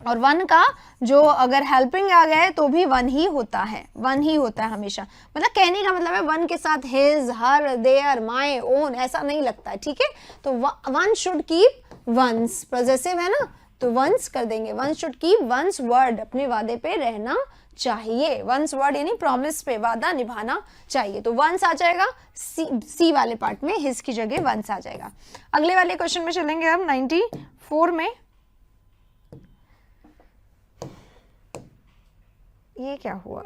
और 1 का जो अगर हेल्पिंग आ गए तो भी 1 ही होता है, 1 ही होता है हमेशा। मतलब कहने का मतलब है 1 के साथ his, her, their, my, own ऐसा नहीं लगता है, ठीक है। तो 1 शुड कीप वंस, पॉजेसिव है ना तो वंस कर देंगे। 1 शुड कीप वंस वर्ड, अपने वादे पे रहना चाहिए। वंस वर्ड यानी प्रॉमिस पे, वादा निभाना चाहिए। तो वंस आ जाएगा, सी वाले पार्ट में हिज की जगह वंस आ जाएगा। अगले वाले क्वेश्चन में चलेंगे हम 94 में। ये क्या हुआ,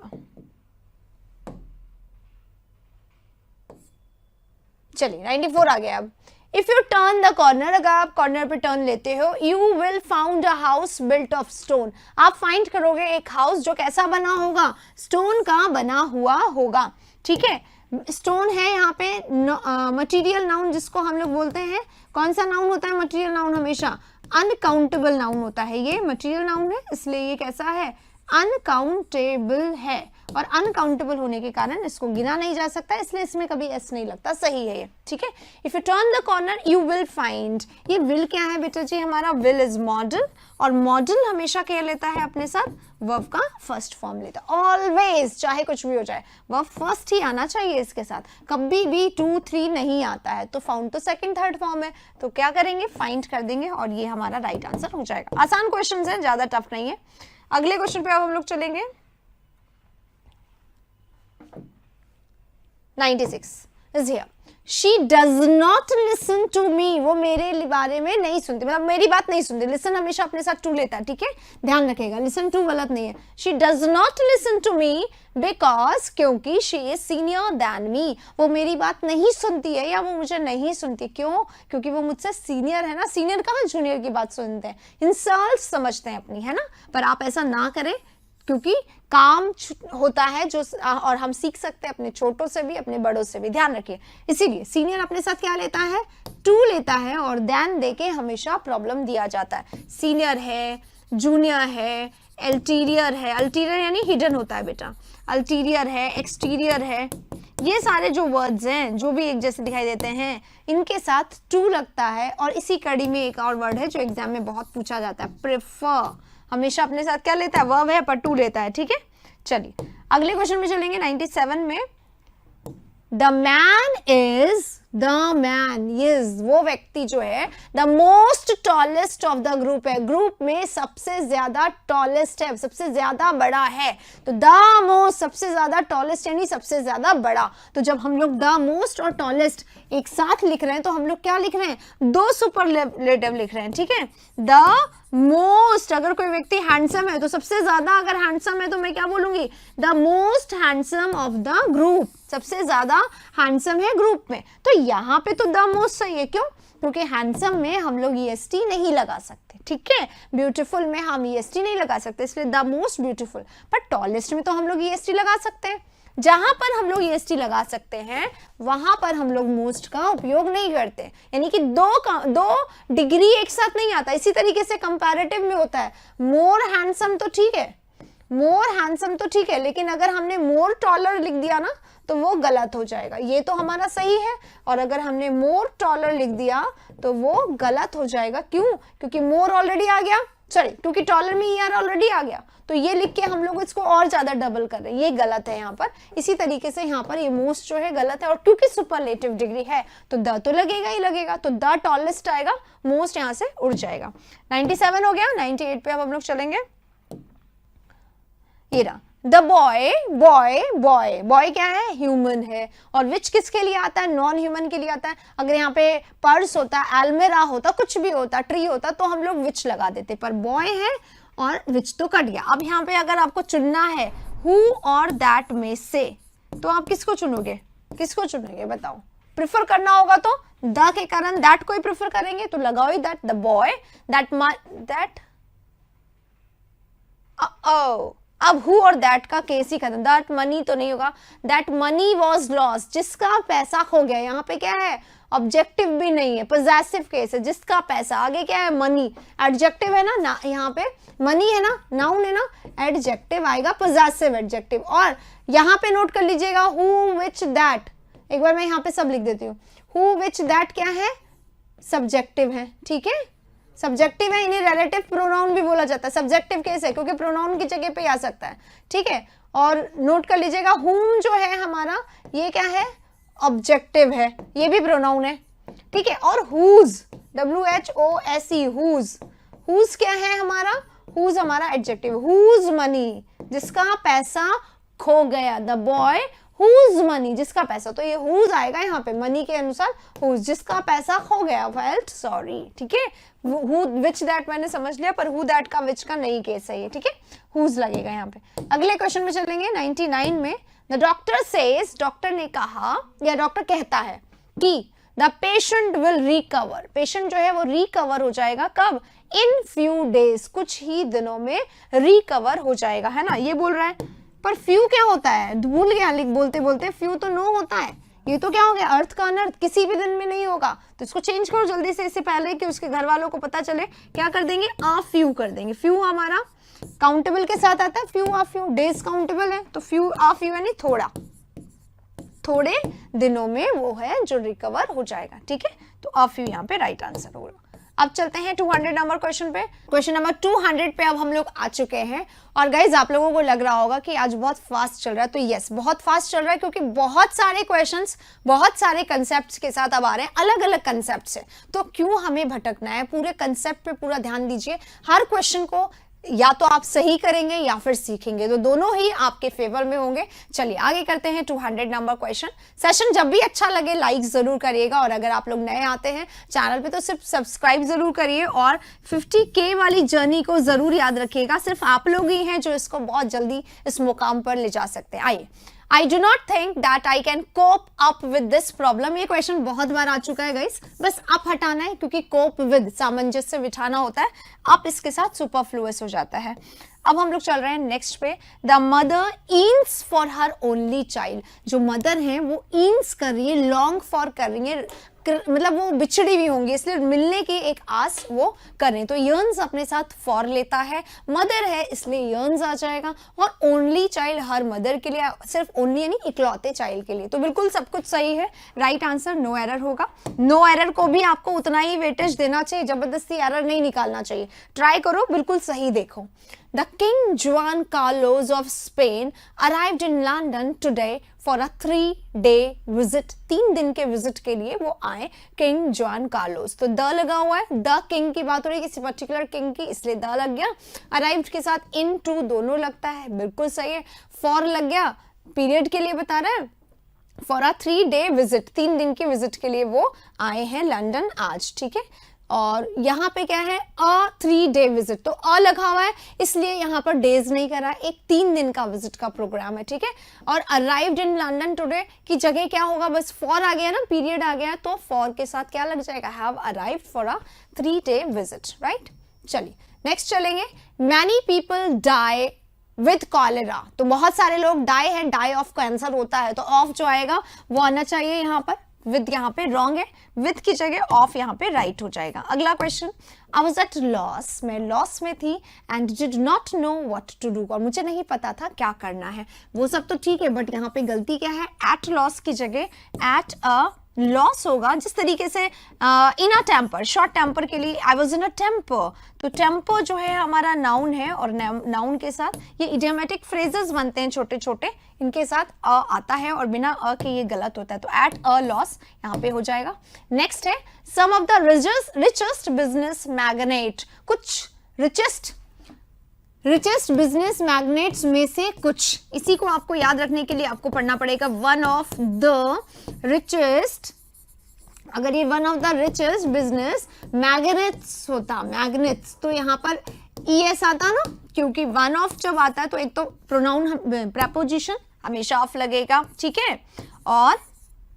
चलिए 94 आ गया। अब if U turn the corner, अगर आप कॉर्नर पे टर्न लेते हो, you will found a house built of stone. आप फाइंड करोगे एक हाउस जो कैसा बना होगा, स्टोन का बना हुआ होगा, ठीक है। स्टोन है यहाँ पे मटेरियल नाउन जिसको हम लोग बोलते हैं। कौन सा नाउन होता है मटेरियल नाउन, हमेशा अनकाउंटेबल नाउन होता है। ये मटेरियल नाउन है इसलिए ये कैसा है, अनकाउंटेबल है, और अनकाउंटेबल होने के कारण इसको गिना नहीं जा सकता, इसलिए इसमें कभी एस नहीं लगता, सही है ये, ठीक है। If U turn the corner you will find, ये विल क्या है बेटा जी, हमारा विल इज मॉडल, और मॉडल हमेशा क्या लेता है अपने साथ, वर्ब का फर्स्ट फॉर्म लेता है ऑलवेज, चाहे कुछ भी हो जाए वर्ब फर्स्ट ही आना चाहिए इसके साथ, कभी भी 2 3 नहीं आता है। तो फाउंड तो सेकंड थर्ड फॉर्म है, तो क्या करेंगे, फाइंड कर देंगे और ये हमारा राइट आंसर हो जाएगा। आसान क्वेश्चन है, ज्यादा टफ नहीं है। अगले क्वेश्चन पे अब हम लोग चलेंगे। 96 is here. She does not listen to me. वो मेरे बारे में नहीं सुनती, मतलब मेरी बात नहीं सुनती। listen हमेशा अपने साथ to लेता है, ठीक है, ध्यान रखिएगा, listen to गलत नहीं है। She does not listen to me because, क्योंकि she is senior than me, वो मेरी बात नहीं सुनती है या वो मुझे नहीं सुनती। क्यों, क्योंकि वो मुझसे सीनियर है ना, सीनियर कहाँ जूनियर की बात सुनते हैं, इंसल्ट समझते हैं अपनी, है ना। पर आप ऐसा ना करें, क्योंकि काम होता है जो, और हम सीख सकते हैं अपने छोटों से भी अपने बड़ों से भी, ध्यान रखिए। इसीलिए सीनियर अपने साथ क्या लेता है, टू लेता है, और देन देके हमेशा प्रॉब्लम दिया जाता है। सीनियर है, जूनियर है, अल्टीरियर है, अल्टीरियर यानी हिडन होता है बेटा, अल्टीरियर है, एक्सटीरियर है, ये सारे जो वर्ड्स हैं जो भी एक जैसे दिखाई देते हैं, इनके साथ टू लगता है। और इसी कड़ी में एक और वर्ड है जो एग्जाम में बहुत पूछा जाता है, प्रेफर, हमेशा अपने साथ क्या लेता है, वर्ब है पर टू लेता है, ठीक है। चलिए अगले क्वेश्चन में चलेंगे 97 में। The man is, the man is, वो व्यक्ति जो है the most tallest of the group है, ग्रुप में सबसे ज्यादा टॉलेस्ट है, सबसे ज्यादा बड़ा है। तो द मोस्ट सबसे ज्यादा, टॉलेस्ट यानी सबसे ज्यादा बड़ा। तो जब हम लोग द मोस्ट और टॉलेस्ट एक साथ लिख रहे हैं तो हम लोग क्या लिख रहे हैं, 2 सुपरलेटिव लिख रहे हैं, ठीक है। द मोस्ट, अगर कोई व्यक्ति हैंडसम है तो सबसे ज्यादा, अगर हैंडसम है तो मैं क्या बोलूंगी, the most handsome of the group, सबसे ज्यादा हैंडसम है ग्रुप में। तो यहाँ पे तो द मोस्ट सही है, क्यों, क्योंकि हैंडसम में हम लोग EST नहीं लगा सकते, ठीक है। ब्यूटीफुल में हम EST नहीं लगा सकते, इसलिए द मोस्ट ब्यूटीफुल। पर टॉलेस्ट में तो हम लोग EST लगा सकते हैं। जहां पर हम लोग EST लगा सकते हैं वहां पर हम लोग मोस्ट का उपयोग नहीं करते, यानी कि दो डिग्री एक साथ नहीं आता। इसी तरीके से कंपैरेटिव में होता है, मोर हैंडसम तो ठीक है, मोर हैंडसम तो ठीक है, लेकिन अगर हमने मोर टॉलर लिख दिया ना तो वो गलत हो जाएगा। ये तो हमारा सही है, और अगर हमने मोर टॉलर लिख दिया तो वो गलत हो जाएगा। क्यों? क्योंकि मोर ऑलरेडी आ गया, सॉरी क्योंकि टॉलर में ईआर ऑलरेडी आ गया, तो ये लिख के हम लोग इसको और ज्यादा डबल कर रहे हैं, ये गलत है यहाँ पर। इसी तरीके से यहाँ पर ये मोस्ट जो है गलत है, और क्योंकि सुपरलेटिव डिग्री है तो द तो लगेगा ही लगेगा, तो द टॉलेस्ट आएगा, मोस्ट यहाँ से उड़ जाएगा। 97 हो गया। 98 पे अब हम लोग चलेंगे। ये रहा the boy, boy boy, boy क्या है? ह्यूमन है, और विच किसके लिए आता है? नॉन ह्यूमन के लिए आता है। अगर यहाँ पे पर्स होता, एल्मेरा होता, कुछ भी होता, ट्री होता, तो हम लोग विच लगा देते, पर बॉय है और विच तो कट गया। अब यहाँ पे अगर आपको चुनना है हु और दैट में से, तो आप किसको चुनोगे? किसको चुनेंगे बताओ? प्रिफर करना होगा तो द के कारण दैट को ही प्रिफर करेंगे, तो लगाओ ही दैट, द बॉय दैट अब हु और दैट का केस ही खत्म। दैट मनी तो नहीं होगा, दैट मनी वॉज लॉस्ट, जिसका पैसा खो गया। यहाँ पे क्या है? ऑब्जेक्टिव भी नहीं है, पोजेसिव केस है, जिसका पैसा। आगे क्या है? मनी, एडजेक्टिव है ना, यहाँ पे मनी है ना, नाउन है ना, एडजेक्टिव आएगा, पोजेसिव एडजेक्टिव। और यहाँ पे नोट कर लीजिएगा हु विच दैट, एक बार मैं यहाँ पे सब लिख देती हूँ। हु विच दैट क्या है? सब्जेक्टिव है, ठीक है, सब्जेक्टिव है, इन्हें रिलेटिव प्रोनाउन भी बोला जाता है। सब्जेक्टिव केस है क्योंकि प्रोनाउन की जगह पे आ सकता है, ठीक है। और नोट कर लीजिएगा हुम जो है हमारा, ये क्या है? ऑब्जेक्टिव है, ये भी प्रोनाउन है, ठीक है। और हुज, WHOSE, हुज, हुज क्या है हमारा? हुज हमारा एडजेक्टिव। हुज मनी, जिसका पैसा खो गया। द बॉय हुज मनी, जिसका पैसा, तो ये हुज आएगा यहाँ पे मनी के अनुसार, हुज, जिसका पैसा खो गया, फेल्ट सॉरी, ठीक है। हु विच दैट मैंने समझ लिया, पर हु दैट का विच का नहीं केस है ये, ठीक है, हुज लगेगा यहाँ पे। अगले क्वेश्चन में चलेंगे 99 में। द डॉक्टर सेज, डॉक्टर ने कहा या डॉक्टर कहता है कि the patient will recover, patient जो है वो रिकवर हो जाएगा, कब? इन फ्यू डेज, कुछ ही दिनों में रिकवर हो जाएगा, है ना, ये बोल रहा है। पर फ्यू क्या होता है? भूल गया लिख बोलते बोलते, फ्यू तो नो होता है, ये तो क्या हो गया? अर्थ का अनर्थ, किसी भी दिन में नहीं होगा, तो इसको चेंज करो जल्दी से, इससे पहले कि उसके घर वालों को पता चले। क्या कर देंगे? आ फ्यू कर देंगे। फ्यू हमारा काउंटेबल के साथ आता है, फ्यू आ फ्यू, डेज काउंटेबल है, तो फ्यू आ फ्यू यानी थोड़ा, थोड़े दिनों में वो है जो रिकवर हो जाएगा, ठीक है। तो आ फ्यू यहाँ पे राइट आंसर होगा। अब चलते हैं 200 नंबर क्वेश्चन पे। क्वेश्चन नंबर 200 पे अब हम लोग आ चुके हैं। और गाइज आप लोगों को लग रहा होगा कि आज बहुत फास्ट चल रहा है, तो यस बहुत फास्ट चल रहा है, क्योंकि बहुत सारे क्वेश्चंस, बहुत सारे कंसेप्ट्स के साथ अब आ रहे हैं, अलग अलग कंसेप्ट से। तो क्यों हमें भटकना है? पूरे कंसेप्ट पे पूरा ध्यान दीजिए। हर क्वेश्चन को या तो आप सही करेंगे या फिर सीखेंगे, तो दोनों ही आपके फेवर में होंगे। चलिए आगे करते हैं 200 नंबर क्वेश्चन। सेशन जब भी अच्छा लगे लाइक जरूर करिएगा, और अगर आप लोग नए आते हैं चैनल पे तो सिर्फ सब्सक्राइब जरूर करिए, और 50K वाली जर्नी को जरूर याद रखिएगा। सिर्फ आप लोग ही हैं जो इसको बहुत जल्दी इस मुकाम पर ले जा सकते हैं। आइए, I do not think that I can cope up with this problem। ये क्वेश्चन बहुत बार आ चुका है गाइस, बस आप हटाना है, क्योंकि cope with सामंजस्य बिठाना होता है, आप इसके साथ सुपरफ्लुअस हो जाता है। अब हम लोग चल रहे हैं नेक्स्ट पे। The mother yearns for her only child, जो मदर हैं वो ईन्स कर रही है, लॉन्ग फॉर कर रही है, मतलब वो बिछड़ी हुई होंगी, इसलिए मिलने की एक आस वो करें, तो यर्न्स अपने साथ फॉर लेता है, मदर है इसलिए यर्न्स आ जाएगा। और ओनली चाइल्ड हर मदर के लिए, सिर्फ ओनली यानी इकलौते चाइल्ड के लिए, तो बिल्कुल सब कुछ सही है, राइट आंसर नो एरर होगा। नो एरर को भी आपको उतना ही वेटेज देना चाहिए, जबरदस्ती एरर नहीं निकालना चाहिए, ट्राई करो, बिल्कुल सही देखो। The King Juan Carlos of Spain arrived in London today for a 3-day visit। 3 दिन के विजिट के लिए वो आए किंग जॉन कार्लोस। तो द लगा हुआ है, द किंग की बात हो रही है, किसी पर्टिकुलर किंग की, इसलिए द लग गया। अराइव्ड के साथ इन टू दोनों लगता है, बिल्कुल सही है। फॉर लग गया, पीरियड के लिए बता रहा है, फॉर अ 3-day विजिट, 3 दिन की विजिट के लिए वो आए हैं लंदन आज, ठीक है। और यहाँ पे क्या है? अ 3-day विजिट, तो अ लगा हुआ है इसलिए यहाँ पर डेज नहीं करा, एक 3 दिन का विजिट का प्रोग्राम है, ठीक है। और अराइव्ड इन लंदन टुडे की जगह क्या होगा? बस फॉर आ गया ना, पीरियड आ गया, तो फॉर के साथ क्या लग जाएगा? Have arrived for a 3-day visit, right. चलिए नेक्स्ट चलेंगे। Many people die with cholera, तो बहुत सारे लोग डाई है, डाई ऑफ कैंसर होता है, तो ऑफ जो आएगा वो आना चाहिए यहाँ पर विद यहाँ पे रॉन्ग है, विद की जगह ऑफ यहाँ पे राइट हो जाएगा। अगला question, I was at loss, मैं लॉस में थी and did not know what to do, और मुझे नहीं पता था क्या करना है। वो सब तो ठीक है, बट यहाँ पे गलती क्या है, एट लॉस की जगह एट अ लॉस होगा। जिस तरीके से in a temper, short temper के लिए I was in a temper, तो टेम्पर जो है हमारा नाउन है और नाउन के साथ ये इडियोमेटिक फ्रेजेस बनते हैं छोटे छोटे, इनके साथ अ आता है और बिना अ के ये गलत होता है, तो एट अ लॉस यहाँ पे हो जाएगा। नेक्स्ट है some of the richest business magnet, कुछ रिचेस्ट बिजनेस मैग्नेट्स में से कुछ, इसी को आपको याद रखने के लिए आपको पढ़ना पड़ेगा वन ऑफ द रिचेस्ट। अगर ये one of the richest business magnets होता, मैग्नेट्स, तो यहाँ पर ईएस आता ना, क्योंकि वन ऑफ जब आता है तो एक तो प्रोनाउन प्रेपोजिशन हमेशा ऑफ लगेगा, ठीक है, और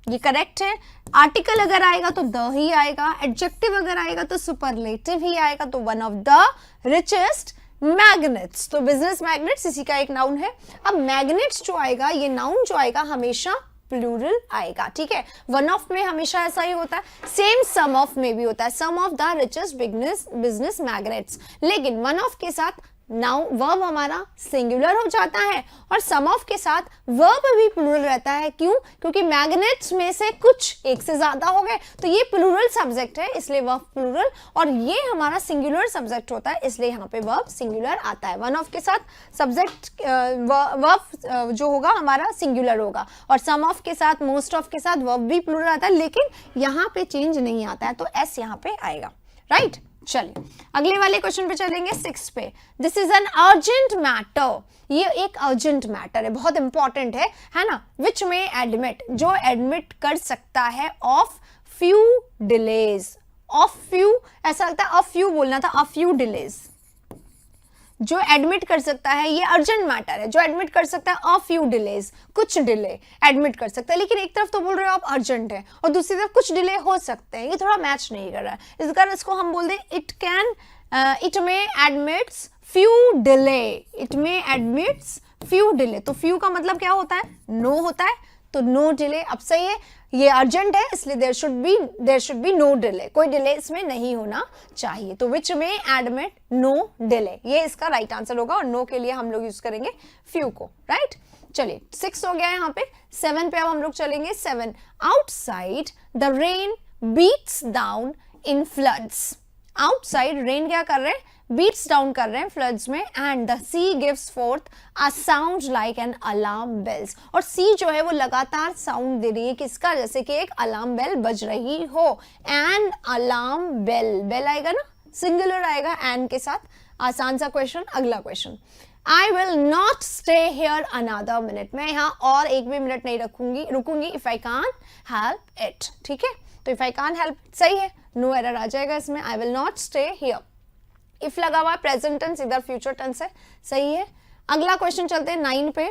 ये करेक्ट है। आर्टिकल अगर आएगा तो द ही आएगा, एडजेक्टिव अगर आएगा तो सुपरलेटिव ही आएगा, तो one of the richest magnets, तो बिजनेस मैग्नेट्स इसी का एक नाउन है। अब मैग्नेट्स जो आएगा, ये नाउन जो आएगा हमेशा प्लूरल आएगा, ठीक है। वन ऑफ में हमेशा ऐसा ही होता है, सेम सम ऑफ में भी होता है, some of the richest business magnets, लेकिन वन ऑफ के साथ नाउ वर्ब हमारा सिंगुलर हो जाता है और सम ऑफ के साथ वर्ब भी प्लूरल रहता है। क्यों? क्योंकि मैग्नेट्स में से कुछ एक से ज्यादा हो गए, तो ये प्लूरल सब्जेक्ट है इसलिए वर्ब प्लूरल, और ये हमारा सिंगुलर सब्जेक्ट होता है इसलिए यहाँ पे वर्ब सिंगुलर आता है। वन ऑफ के साथ सब्जेक्ट वर्ब जो होगा हमारा सिंगुलर होगा, और सम ऑफ के साथ, मोस्ट ऑफ के साथ वर्ब भी प्लूरल आता है, लेकिन यहाँ पे चेंज नहीं आता है, तो एस यहाँ पे आएगा, राइट। चलिए अगले वाले क्वेश्चन पे चलेंगे, 6 पे। This is an urgent matter, ये एक अर्जेंट मैटर है, बहुत इंपॉर्टेंट है ना। विच में एडमिट, जो एडमिट कर सकता है of few delays, of few, ऐसा लगता है अ फ्यू बोलना था, अ फ्यू डिलेज, जो एडमिट कर सकता है, ये अर्जेंट मैटर है, जो एडमिट कर सकता है अ फ्यू डिलेज, कुछ डिले एडमिट कर सकता है। लेकिन एक तरफ तो बोल रहे हो आप अर्जेंट है और दूसरी तरफ कुछ डिले हो सकते हैं, ये थोड़ा मैच नहीं कर रहा है। इस कारण इसको हम बोल दें इट में एडमिट्स फ्यू डिले, इट में एडमिट्स फ्यू डिले, तो फ्यू का मतलब क्या होता है, नो होता है, तो नो डिले। अब सही है, ये अर्जेंट है इसलिए there should be no delay, कोई डिले इसमें नहीं होना चाहिए, तो विच में एडमिट नो डिले, ये इसका राइट आंसर होगा, और नो के लिए हम लोग यूज करेंगे फ्यू को, राइट। चलिए 6 हो गया यहाँ पे, 7 पे अब हम लोग चलेंगे। 7, outside the rain beats down in floods, outside rain क्या कर रहे हैं, बीट्स डाउन कर रहे हैं फ्लड्स में, and the sea gives forth a sound like an alarm bells, और सी जो है वो लगातार साउंड दे रही है, किसका, जैसे कि एक अलार्म बेल बज रही हो, एन अलार्म बेल, बेल आएगा ना, सिंगुलर आएगा एन के साथ। आसान सा क्वेश्चन। अगला question, I will not stay here another minute, मैं यहाँ और एक भी मिनट नहीं रुकूंगी if I can't help it, ठीक है, तो इफ आई कांट हेल्प सही है, नो एरर आ जाएगा इसमें, I will not stay here. If लगा हुआ प्रेजेंट टेंस, इधर फ्यूचर टेंस है, सही है। अगला क्वेश्चन चलते हैं 9 पे।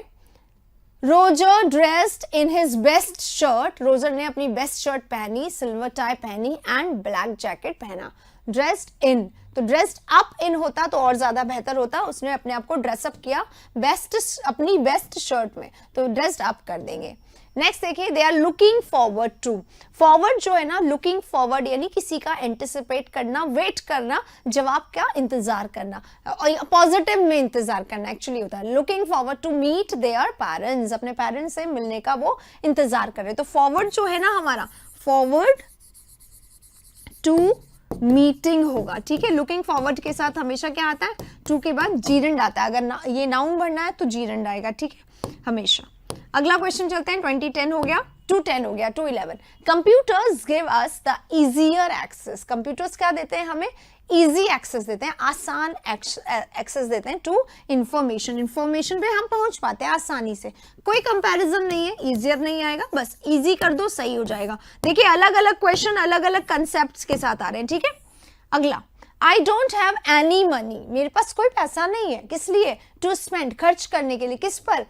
Roger dressed in his best shirt, Roger ने अपनी बेस्ट शर्ट पहनी, सिल्वर टाई पहनी एंड ब्लैक जैकेट पहना। ड्रेस्ड इन, तो ड्रेस्ड अप इन होता तो और ज्यादा बेहतर होता, उसने अपने आप को ड्रेसअप किया अपनी बेस्ट शर्ट में, तो ड्रेस्ड अप कर देंगे। नेक्स्ट देखिए, they are looking forward to, forward जो है ना, लुकिंग फॉरवर्ड यानी किसी का एंटिसिपेट करना, वेट करना, जवाब का इंतजार करना, पॉजिटिव में इंतजार करना एक्चुअली होता है। Looking forward to meet their parents, अपने पेरेंट्स से मिलने का वो इंतजार कर रहे, तो फॉरवर्ड जो है ना हमारा, फॉरवर्ड टू मीटिंग होगा, ठीक है। लुकिंग फॉरवर्ड के साथ हमेशा क्या आता है, टू के बाद जीरेंड आता है, अगर ये नाउन बनना है तो जीरेंड आएगा, ठीक है, हमेशा। अगला क्वेश्चन चलते हैं, 2010 हो गया, 210 हो गया, 211। Computers give us the easier access, computers क्या देते हैं हमें, इजी एक्सेस देते हैं, आसान एक्सेस देते हैं टू इंफॉर्मेशन, इंफॉर्मेशन पे हम पहुंच पाते हैं आसानी से, कोई कंपैरिजन नहीं है, इजियर नहीं आएगा, बस इजी कर दो सही हो जाएगा। देखिए अलग अलग क्वेश्चन अलग अलग कंसेप्ट के साथ आ रहे हैं, ठीक है। अगला, I don't have any money, मेरे पास कोई पैसा नहीं है, किस लिए, टू स्पेंड, खर्च करने के लिए, किस पर,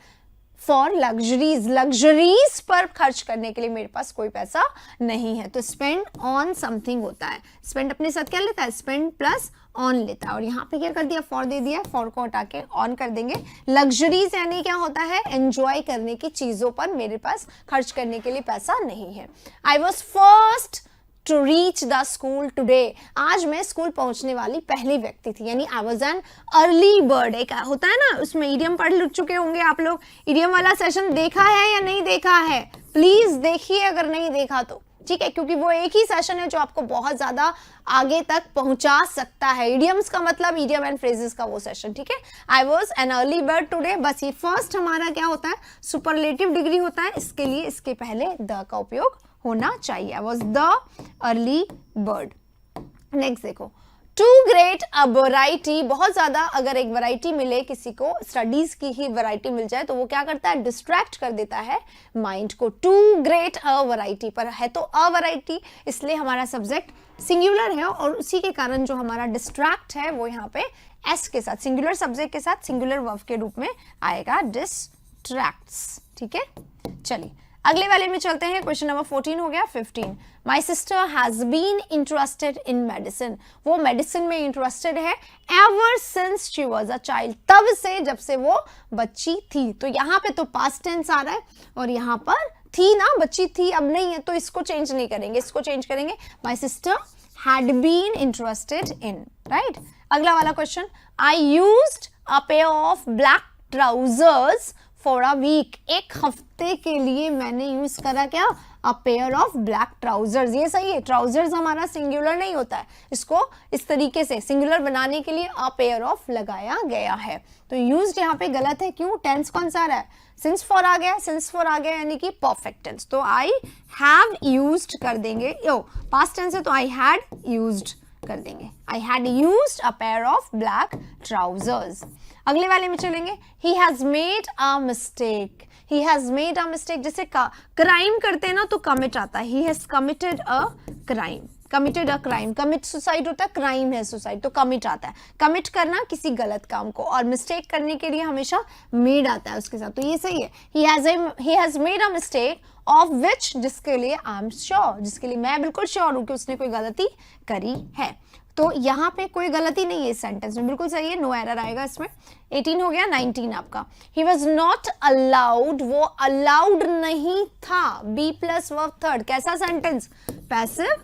फॉर लग्जरीज, लग्जरीज पर खर्च करने के लिए मेरे पास कोई पैसा नहीं है। तो स्पेंड ऑन समथिंग होता है, स्पेंड अपने साथ क्या लेता है, स्पेंड प्लस ऑन लेता है। और यहाँ पे क्या कर दिया, फॉर दे दिया, फॉर को हटा के ऑन कर देंगे। लग्जरीज यानी क्या होता है, एंजॉय करने की चीजों पर मेरे पास खर्च करने के लिए पैसा नहीं है। I was first to reach the school today, आज मैं स्कूल पहुंचने वाली पहली व्यक्ति थी, यानी I was an early bird. एक होता है ना, उसमें इडियम पढ़ चुके होंगे आप लोग, इडियम वाला सेशन देखा है या नहीं देखा है, प्लीज देखिए अगर नहीं देखा तो, ठीक है, क्योंकि वो एक ही सेशन है जो आपको बहुत ज्यादा आगे तक पहुंचा सकता है। इडियम्स का मतलब इडियम एंड फ्रेजेस का वो सेशन, ठीक है। I was an early bird today, बस ये फर्स्ट हमारा क्या होता है, सुपरलेटिव डिग्री होता है, इसके लिए इसके पहले द का उपयोग होना चाहिए। I was the early bird. Next देखो, टू ग्रेट अ वैरायटी, बहुत ज्यादा अगर एक वैरायटी मिले किसी को, स्टडीज की ही वैरायटी मिल जाए तो वो क्या करता है, डिस्ट्रैक्ट कर देता है माइंड को। टू ग्रेट अ वैरायटी पर है तो अ वैरायटी, इसलिए हमारा सब्जेक्ट सिंगुलर है और उसी के कारण जो हमारा डिस्ट्रैक्ट है वो यहाँ पे एस के साथ, सिंगुलर सब्जेक्ट के साथ सिंगुलर वर्ब के रूप में आएगा, डिस्ट्रैक्ट्स, ठीक है। चलिए अगले वाले में चलते हैं। क्वेश्चन नंबर 14 हो गया। 15, my sister has been interested in medicine, वो मेडिसिन में इंटरेस्टेड है ever since she was a child, तब से जब से वो बच्ची थी। तो यहाँ पे तो पास्ट टेंस आ रहा है और यहाँ पर थी ना, बच्ची थी, अब नहीं है, तो इसको चेंज नहीं करेंगे, इसको चेंज करेंगे, my sister had been interested in, right. अगला वाला question, I used a pair of black trousers for a week, एक हफ्ते के लिए मैंने यूज करा क्या, a pair of black trousers. ये सही है, ट्राउजर्स हमारा सिंगुलर नहीं होता है, इसको इस तरीके से सिंगुलर बनाने के लिए अ पेयर ऑफ लगाया गया है। तो यूज्ड यहाँ पे गलत है, क्यों, टेंस कौन सा आ रहा है, सिंस फॉर आ गया, सिंस फॉर आ गया यानी कि परफेक्ट टेंस। तो आई हैव यूज्ड कर देंगे, यो पास्ट टेंस है तो आई हैड यूज्ड कर देंगे, I had used a pair of black trousers. अगले वाले में चलेंगे, he has made a mistake, he has made a mistake, जैसे क्राइम करते हैं ना तो कमिट आता है, he has committed a crime, committed a crime, commit suicide होता है, क्राइम है सुसाइड, तो कमिट आता है, कमिट करना किसी गलत काम को, और मिस्टेक करने के लिए हमेशा मेड आता है उसके साथ, तो ये सही है। He has made a mistake of which, जिसके लिए आई एम श्योर, जिसके लिए मैं बिल्कुल श्योर हूं कि उसने कोई गलती करी है। तो यहाँ पे कोई गलती नहीं है इस सेंटेंस में, बिल्कुल सही है, नो एरर आएगा इसमें। 18 हो गया। 19 आपका, ही वॉज नॉट अलाउड, वो अलाउड नहीं था, बी प्लस वर्ब थर्ड, कैसा सेंटेंस, पैसिव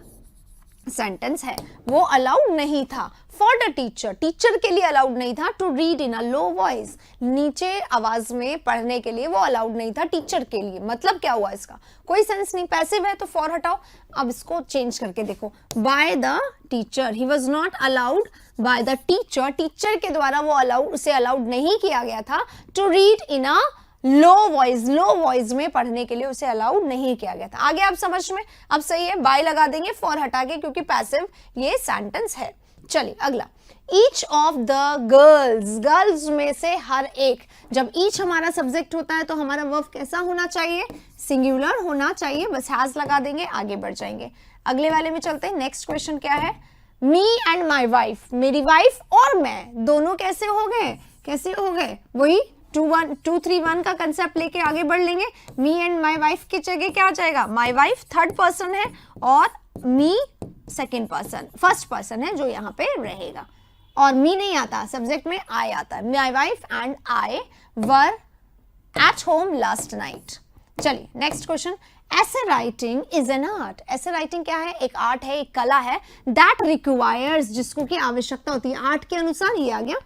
सेंटेंस है, वो अलाउड नहीं था। फॉर द टीचर, टीचर के लिए अलाउड नहीं था, to read in a low voice, नीचे आवाज में पढ़ने के लिए वो अलाउड नहीं था टीचर के लिए। मतलब क्या हुआ इसका, कोई सेंस नहीं, पैसिव है तो फॉर हटाओ। अब इसको चेंज करके देखो, by the teacher, he was not allowed by the teacher, teacher के द्वारा वो अलाउड, उसे अलाउड नहीं किया गया था, to read in a low voice, low voice में पढ़ने के लिए उसे अलाउड नहीं किया गया था। आगे आप समझ में, अब सही है, बाय लगा देंगे फॉर हटा के, क्योंकि पैसिव ये सेंटेंस है। चलिए अगला, each of the girls, girls में से हर एक, जब ईच हमारा सब्जेक्ट होता है तो हमारा वर्ब कैसा होना चाहिए, सिंगुलर होना चाहिए, बस हैज लगा देंगे, आगे बढ़ जाएंगे। अगले वाले में चलते हैं। नेक्स्ट क्वेश्चन क्या है, मी एंड माई वाइफ, मेरी वाइफ और मैं दोनों कैसे हो गए, कैसे हो गए, वही 2 3 1 का कंसेप्ट लेके आगे बढ़ लेंगे। मी एंड माई वाइफ की जगह क्या आ जाएगा, माई वाइफ थर्ड पर्सन है और me second person, first person है जो यहाँ पे रहेगा, और मी नहीं आता, सब्जेक्ट में आई आता है। My wife and I were at home last night. चलिए नेक्स्ट क्वेश्चन, ऐसे राइटिंग इज एन आर्ट, ऐसे राइटिंग क्या है, एक आर्ट है, एक कला है, दैट रिक्वायर्स, जिसको की आवश्यकता होती है, आर्ट के अनुसार ये आ गया,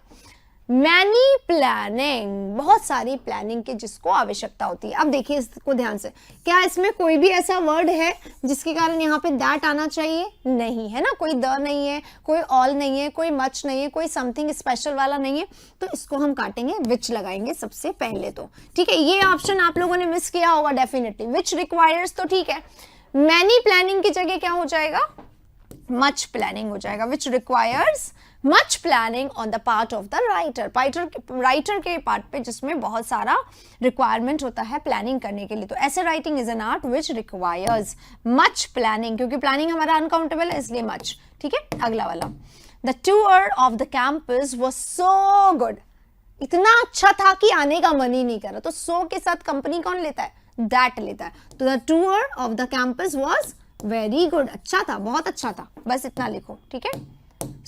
मैनी प्लानिंग, बहुत सारी प्लानिंग की जिसको आवश्यकता होती है। अब देखिए इसको ध्यान से, क्या इसमें कोई भी ऐसा वर्ड है जिसके कारण यहाँ पे दैट आना चाहिए, नहीं है ना, कोई द नहीं है, कोई ऑल नहीं है, कोई मच नहीं है, कोई समथिंग स्पेशल वाला नहीं है, तो इसको हम काटेंगे, विच लगाएंगे सबसे पहले तो, ठीक है। ये ऑप्शन आप लोगों ने मिस किया होगा डेफिनेटली, विच रिक्वायर्स तो ठीक है, मैनी प्लानिंग की जगह क्या हो जाएगा, मच प्लानिंग हो जाएगा, which requires much planning on the part of the writer, writer के पार्ट पे जिसमें बहुत सारा रिक्वायरमेंट होता है प्लानिंग करने के लिए। तो ऐसे writing is an art which requires much planning, क्योंकि प्लानिंग हमारा अनकाउंटेबल है इसलिए मच, ठीक है। अगला वाला, the tour of the campus was so good, इतना अच्छा था कि आने का मन ही नहीं करा। तो सो के साथ कंपनी कौन लेता है? दैट लेता है। तो the tour of the campus was very good, अच्छा था, बहुत अच्छा था, बस इतना लिखो, ठीक है।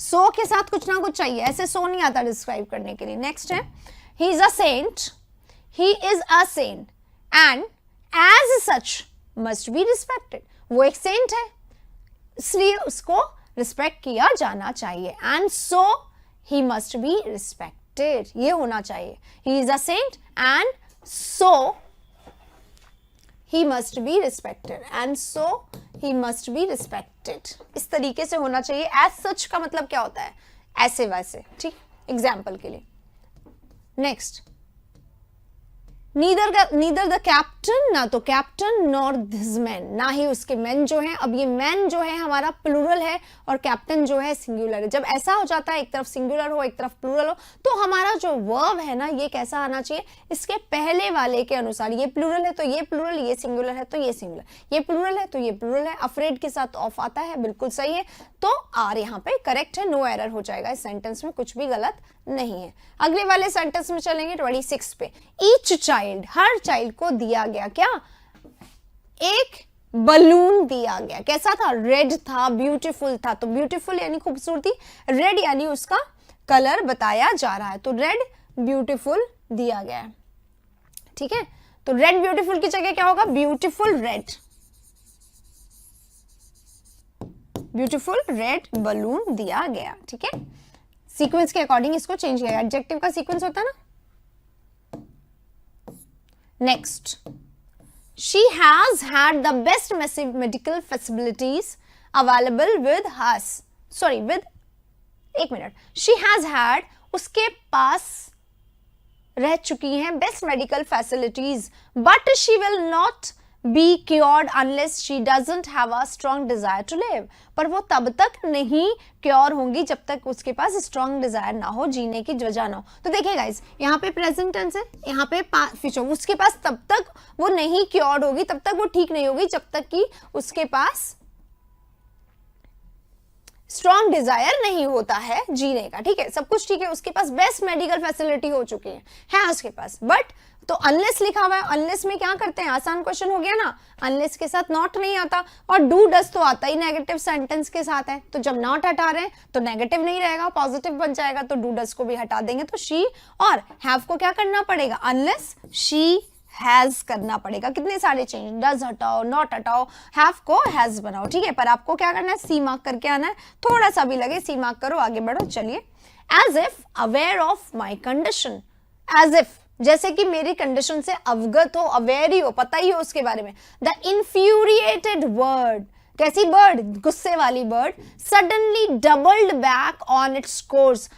सो के साथ कुछ ना कुछ चाहिए, ऐसे सो नहीं आता डिस्क्राइब करने के लिए। नेक्स्ट है he is a saint, he is a saint and as such must be respected. वो एक सेंट है इसलिए उसको रिस्पेक्ट किया जाना चाहिए। And so he must be respected, ये होना चाहिए। He is a saint and so he must be respected and so he must be respected। इस तरीके से होना चाहिए। as such का मतलब क्या होता है? ऐसे वैसे, ठीक, एग्जाम्पल के लिए। नेक्स्ट, नीदर द कैप्टन, ना तो कैप्टन नॉर दिस मैन, ना ही उसके मैन जो है। अब ये मैन जो है हमारा प्लूरल है और कैप्टन जो है सिंगुलर है। जब ऐसा हो जाता है एक तरफ सिंगुलर हो एक तरफ प्लूरल हो, तो हमारा जो वर्ब है ना ये कैसा आना चाहिए? इसके पहले वाले के अनुसार। ये प्लूरल है तो ये प्लूरल, ये सिंगुलर है तो ये सिंगुलर, ये प्लूरल है तो ये प्लूरल है। अफ्रेड के साथ ऑफ आता है, बिल्कुल सही है। तो आर यहाँ पे करेक्ट है, नो एरर हो जाएगा। इस सेंटेंस में कुछ भी गलत नहीं है। अगले वाले सेंटेंस में चलेंगे 26 पे। ईच चाइल्ड, हर चाइल्ड को दिया गया क्या? एक बलून दिया गया। कैसा था? रेड था, ब्यूटीफुल था। तो ब्यूटीफुल यानी खूबसूरती, रेड यानी उसका कलर बताया जा रहा है। तो रेड ब्यूटीफुल दिया गया है, ठीक है। तो रेड ब्यूटीफुल की जगह क्या होगा? Beautiful red, beautiful red balloon दिया गया, ठीक है। सीक्वेंस के अकॉर्डिंग इसको चेंज किया। एडजेक्टिव का सीक्वेंस होता है ना। Next, she has had the best medical facilities available with us, sorry with, एक मिनट, शी हैज हैड, उसके पास रह चुकी हैं best medical facilities, but she will not be cured unless she doesn't have a strong desire to live. पर वो तब तक नहीं क्योर होंगी जब तक उसके पास स्ट्रॉन्ग डिजायर ना हो, जीने की वजह ना हो। तो देखिए गाइस, यहाँ पे प्रेजेंट टेंस है, यहाँ पे फ्यूचर। उसके पास तब तक वो नहीं क्योर्ड होगी, तब तक वो ठीक नहीं होगी जब तक कि उसके पास स्ट्रॉन्ग डिजायर नहीं होता है जीने का, ठीक है। सब कुछ ठीक है, उसके पास बेस्ट मेडिकल फैसिलिटी हो चुकी है उसके पास। बट तो अनलेस लिखा हुआ है, अनलेस में क्या करते हैं? आसान क्वेश्चन हो गया ना। अनलेस के साथ नॉट नहीं आता, और डू डज तो आता ही नेगेटिव सेंटेंस के साथ है। तो जब नॉट हटा रहे हैं तो नेगेटिव नहीं रहेगा, पॉजिटिव बन जाएगा। तो डू डज को भी हटा देंगे तो शी और हैव को क्या करना पड़ेगा? अनलेस शी हैज करना पड़ेगा। कितने सारे चेंज, डज हटाओ, नॉट हटाओ, हैव को हैज बनाओ, ठीक है। पर आपको क्या करना है? सी मार्क करके आना है। थोड़ा सा भी लगे सी मार्क करो, आगे बढ़ो। चलिए, as if aware of my condition, as if जैसे कि मेरी कंडीशन से अवगत हो, अवेयर ही हो, पता ही हो उसके बारे में। द इन्फ्यूरिएटेड बर्ड, कैसी बर्ड? गुस्से वाली bird. Suddenly doubled back on its course,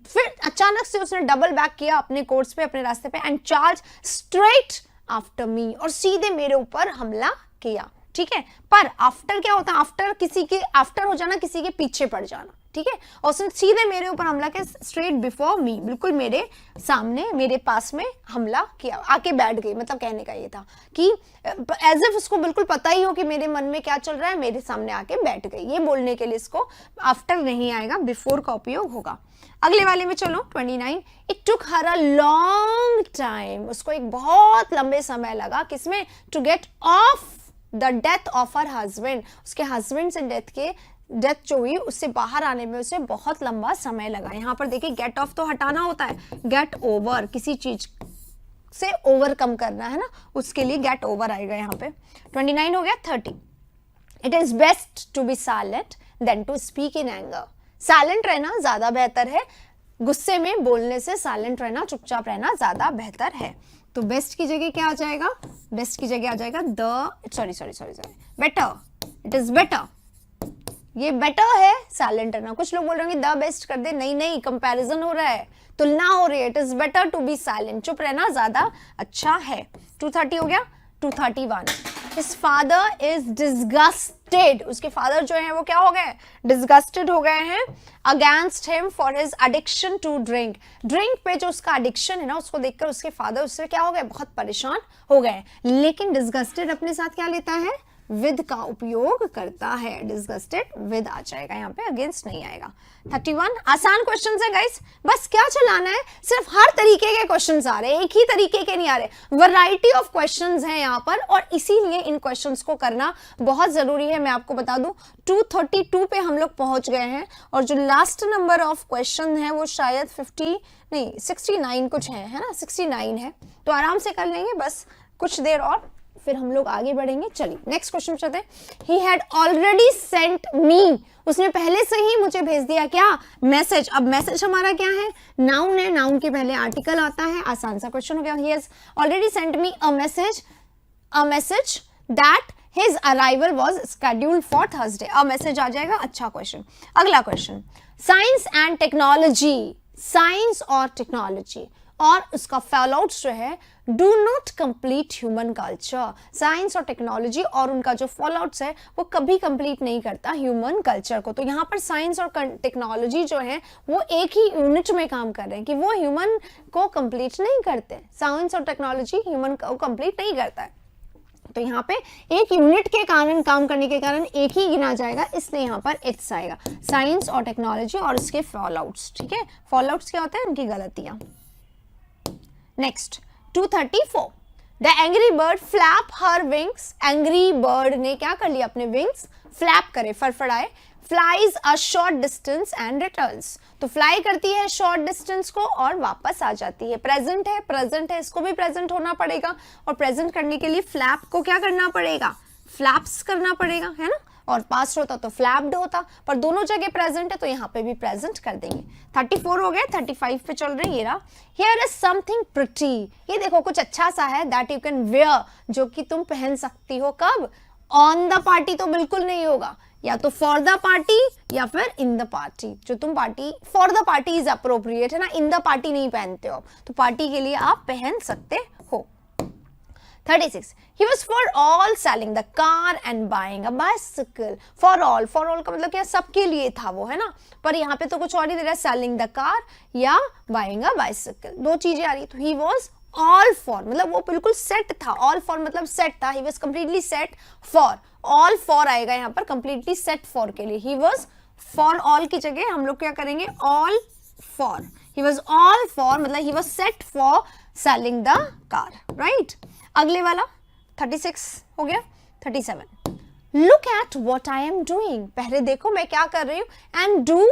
फिर अचानक से उसने डबल बैक किया अपने कोर्स पे, अपने रास्ते पे। And charge straight after me, और सीधे मेरे ऊपर हमला किया, ठीक है। पर आफ्टर क्या होता है? आफ्टर किसी के, आफ्टर हो जाना किसी के पीछे पड़ जाना, ठीक है। और उसने सीधे मेरे ऊपर हमला किया, स्ट्रेट बिफोर मी, बिल्कुल मेरे सामने, मेरे पास में हमला किया, आके बैठ गई। मतलब कहने का ये था कि एज इफ उसको बिल्कुल पता ही हो कि मेरे मन में क्या चल रहा है, मेरे सामने आके बैठ गई। ये बोलने के लिए इसको आफ्टर नहीं आएगा, बिफोर का उपयोग होगा। अगले वाले में चलो 29। It took her a long time, उसको एक बहुत लंबे समय लगा, किसमें? To get off the death of her husband, उसके हस्बैंड से डेथ जो हुई उससे बाहर आने में उसे बहुत लंबा समय लगा। यहाँ पर देखिए गेट ऑफ तो हटाना होता है, गेट ओवर किसी चीज से ओवरकम करना है ना, उसके लिए गेट ओवर आएगा यहाँ पे। 29 हो गया। 30, it is best to be silent than to speak in anger. Silent रहना ज्यादा बेहतर है, गुस्से में बोलने से साइलेंट रहना, चुपचाप रहना ज्यादा बेहतर है। तो बेस्ट की जगह क्या आ जाएगा? बेस्ट की जगह आ जाएगा बेटर। इट इज बेटर, ये बेटर है साइलेंट रहना। कुछ लोग बोल रहे होंगे द बेस्ट कर दे, नहीं नहीं, कंपैरिजन हो रहा है, तुलना हो रही है। It is better to be silent, चुप रहना ज्यादा अच्छा है। 230 हो गया। 231, His father is disgusted, उसके फादर जो है वो क्या हो गए? डिस्गस्टेड हो गए हैं against him for his addiction to drink. Drink पे जो उसका एडिक्शन है ना, उसको देखकर उसके फादर उससे क्या हो गए? बहुत परेशान हो गए। लेकिन डिस्गस्टेड अपने साथ क्या लेता है? विद का उपयोग करता है, डिसगस्टेड विद आ जाएगा यहाँ पे, अगेंस्ट नहीं आएगा। 31 आसान क्वेश्चंस है गाइस, बस क्या चलाना है, सिर्फ हर तरीके के क्वेश्चंस आ रहे हैं, एक ही तरीके के नहीं आ रहे, वैरायटी ऑफ क्वेश्चंस हैं यहाँ पर, और इसीलिए इन क्वेश्चंस को करना बहुत जरूरी है। मैं आपको बता दूं 232 पे हम लोग पहुंच गए हैं, और जो लास्ट नंबर ऑफ क्वेश्चन है वो शायद 69 कुछ है ना, 69 है, तो आराम से कर लेंगे, बस कुछ देर और फिर हम लोग आगे बढ़ेंगे। चलिए नेक्स्ट क्वेश्चन चलते हैं। He had already sent me, उसने पहले से ही मुझे भेज दिया क्या, मैसेज। अब मैसेज हमारा क्या है, नाउन है, नाउन के पहले आर्टिकल आता है, आसान सा क्वेश्चन हो गया। He has already sent me a message that his arrival was scheduled for Thursday. अब मैसेज आ जाएगा, अच्छा क्वेश्चन। अगला question, science and technology, science और टेक्नोलॉजी और उसका फॉलोआउट्स जो है, do not complete human culture. Science और टेक्नोलॉजी और उनका जो फॉलोआउट्स है वो कभी कंप्लीट नहीं करता ह्यूमन कल्चर को। तो यहाँ पर साइंस और टेक्नोलॉजी जो है वो एक ही यूनिट में काम कर रहे हैं कि वो ह्यूमन को कंप्लीट नहीं करते। साइंस और टेक्नोलॉजी ह्यूमन को कंप्लीट नहीं करता है, तो यहाँ पे एक यूनिट के कारण, काम करने के कारण एक ही गिना जाएगा, इसलिए यहाँ पर इट्स आएगा। साइंस और टेक्नोलॉजी और उसके फॉलोआउट्स, ठीक है। फॉलोआउट्स क्या होता है, उनकी गलतियां। Next 234, the angry bird flap her wings. Angry bird ने क्या कर लिया, अपने विंग्स फ्लैप करे, फड़फड़ाए। Flies a short distance and returns, तो फ्लाई करती है शॉर्ट डिस्टेंस को और वापस आ जाती है। प्रेजेंट है, इसको भी प्रेजेंट होना पड़ेगा, और प्रेजेंट करने के लिए फ्लैप को क्या करना पड़ेगा, फ्लैप्स करना पड़ेगा, है ना। और पास्ट होता तो फ्लैप्ड होता, पर दोनों जगह प्रेजेंट है तो यहाँ पे भी प्रेजेंट कर देंगे। 34 हो गया, 35 पे चल रहे हैं। ये रहा, हियर इज समथिंग प्रिटी, ये देखो कुछ अच्छा सा है, दैट यू कैन वेयर, जो कि तुम पहन सकती हो। कब, ऑन द पार्टी तो बिल्कुल नहीं होगा, या तो फॉर द पार्टी या फिर इन द पार्टी। जो तुम party, for the party is appropriate है ना, इन द पार्टी नहीं पहनते हो, तो पार्टी के लिए आप पहन सकते हो। 36, he was for all selling the car and buying a bicycle. for all का मतलब क्या, सबके लिए था वो, है ना, पर यहाँ पे तो कुछ और ही दे रहा है, selling the car या buying a bicycle, दो चीजें आ रही। तो he was all for मतलब वो बिल्कुल सेट था, all for मतलब सेट था, he was completely set for, all for आएगा यहाँ पर completely set for के लिए। he was for all की जगह हम लोग क्या करेंगे, all for, he was all for मतलब he was set for selling the car, right। अगले वाला 36 हो गया। 37, look at what I am doing, पहले देखो मैं क्या कर रही हूँ, and do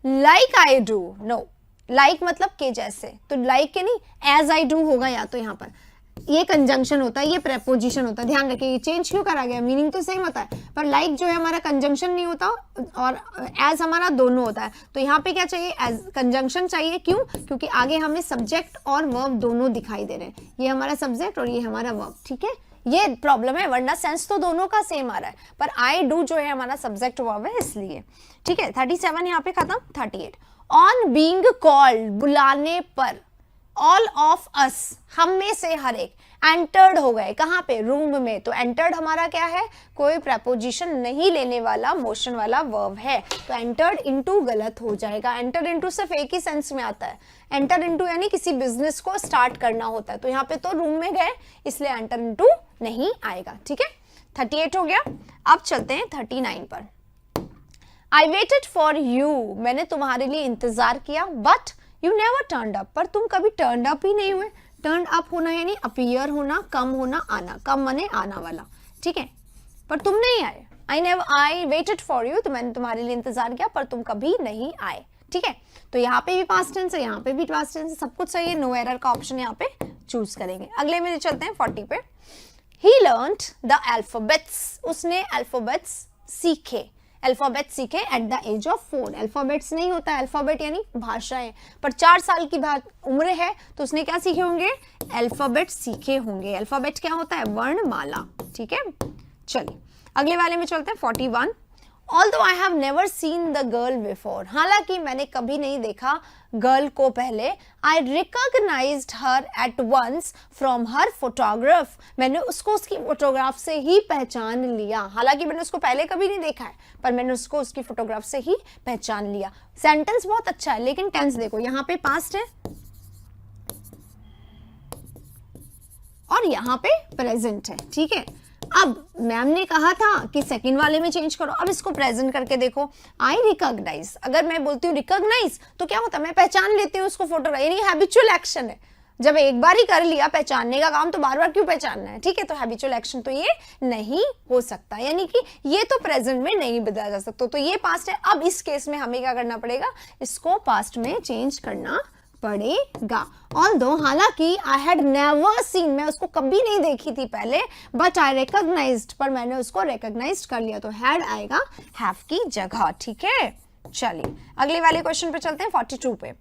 like I do. No, like मतलब के जैसे, तो लाइक के नहीं, एज आई डू होगा। या तो यहाँ पर ये कंजंक्शन होता है, ये प्रेपोजिशन होता है, ध्यान रखिए। ये चेंज क्यों करा गया, मीनिंग तो सेम होता है, पर लाइक जो है हमारा कंजंक्शन नहीं होता, और एज हमारा दोनों होता है। तो यहाँ पे क्या चाहिए, एज कंजंक्शन चाहिए। क्यों, क्योंकि आगे हमें सब्जेक्ट और वर्ब दोनों दिखाई दे रहे हैं, ये हमारा सब्जेक्ट और ये हमारा वर्ब, ठीक है। ये प्रॉब्लम है, वरना सेंस तो दोनों का सेम आ रहा है, पर आई डू जो है हमारा सब्जेक्ट वर्ब है, इसलिए, ठीक है। 37 यहाँ पे खत्म। 38, ऑन बीइंग कॉल्ड, बुलाने पर, ऑल ऑफ अस, हम में से हर एक, एंटर्ड हो गए, कहाँ पे, रूम में। तो एंटर्ड हमारा क्या है, कोई प्रेपोजिशन नहीं लेने वाला, मोशन वाला वर्ब है, तो एंटर्ड इनटू गलत हो जाएगा। एंटर इनटू सिर्फ एक ही सेंस में आता है, एंटर इनटू यानी किसी बिजनेस को स्टार्ट करना होता है, तो यहाँ पे तो रूम में गए, इसलिए एंटर इनटू नहीं आएगा, ठीक है। 38 हो गया। अब चलते हैं 39 पर। आई वेटेड फॉर यू, मैंने तुम्हारे लिए इंतजार किया, but you never turned up, पर तुम कभी टर्न्ड अप ही नहीं हुए। टर्न अप होना यानी अपीयर होना, कम होना, आना, कम माने आना वाला, ठीक है, पर तुम नहीं आए। आई वेटेड फॉर यू, तो मैंने तुम्हारे लिए इंतजार किया, पर तुम कभी नहीं आए, ठीक है। तो यहाँ पे भी पास्ट टेंस है, यहाँ पे भी पास्ट टेंस है, सब कुछ सही है, नो एरर का ऑप्शन यहाँ पे चूज करेंगे। अगले में चलते हैं 40 पे। ही लर्न्ड द अल्फाबेट्स, उसने अल्फाबेट्स सीखे, अल्फाबेट सीखे at the age of 4। Alphabets नहीं होता है, अल्फाबेट यानी भाषाएं, पर 4 साल की उम्र है, तो उसने क्या सीखे होंगे, अल्फाबेट सीखे होंगे। अल्फाबेट क्या होता है, वर्णमाला, ठीक है। चलिए अगले वाले में चलते हैं 41। Although I have never seen the girl before, हालांकि मैंने कभी नहीं देखा गर्ल को पहले, I recognized her at once from her photograph, मैंने उसको उसकी फोटोग्राफ से ही पहचान लिया। हालांकि मैंने उसको पहले कभी नहीं देखा है, पर मैंने उसको उसकी फोटोग्राफ से ही पहचान लिया। सेंटेंस बहुत अच्छा है, लेकिन टेंस देखो, यहाँ पे पास्ट है और यहाँ पे प्रेजेंट है, ठीक है। अब मैम ने कहा था कि सेकंड वाले में चेंज करो, अब इसको प्रेजेंट करके देखो। आई रिकॉग्नाइज, अगर मैं बोलती हूँ रिकॉग्नाइज तो क्या होता है, मैं पहचान लेती हूँ उसको फोटोग्राफ, यानी हैबिचुअल एक्शन है। जब एक बार ही कर लिया पहचानने का काम तो बार बार क्यों पहचानना है, ठीक है। तो हैबिचुअल एक्शन तो ये नहीं हो सकता, यानी कि ये तो प्रेजेंट में नहीं बदला जा सकता, तो ये पास्ट है। अब इस केस में हमें क्या करना पड़ेगा, इसको पास्ट में चेंज करना पड़ेगा। ऑल्दो, हालांकि आई हैड नेवर सीन, मैं उसको कभी नहीं देखी थी पहले, बट आई रिकॉग्नाइज्ड, पर मैंने उसको रिकॉग्नाइज कर लिया, तो हैड आएगा हैव की जगह, ठीक है। चलिए अगले वाले क्वेश्चन पे चलते हैं, 42 पे।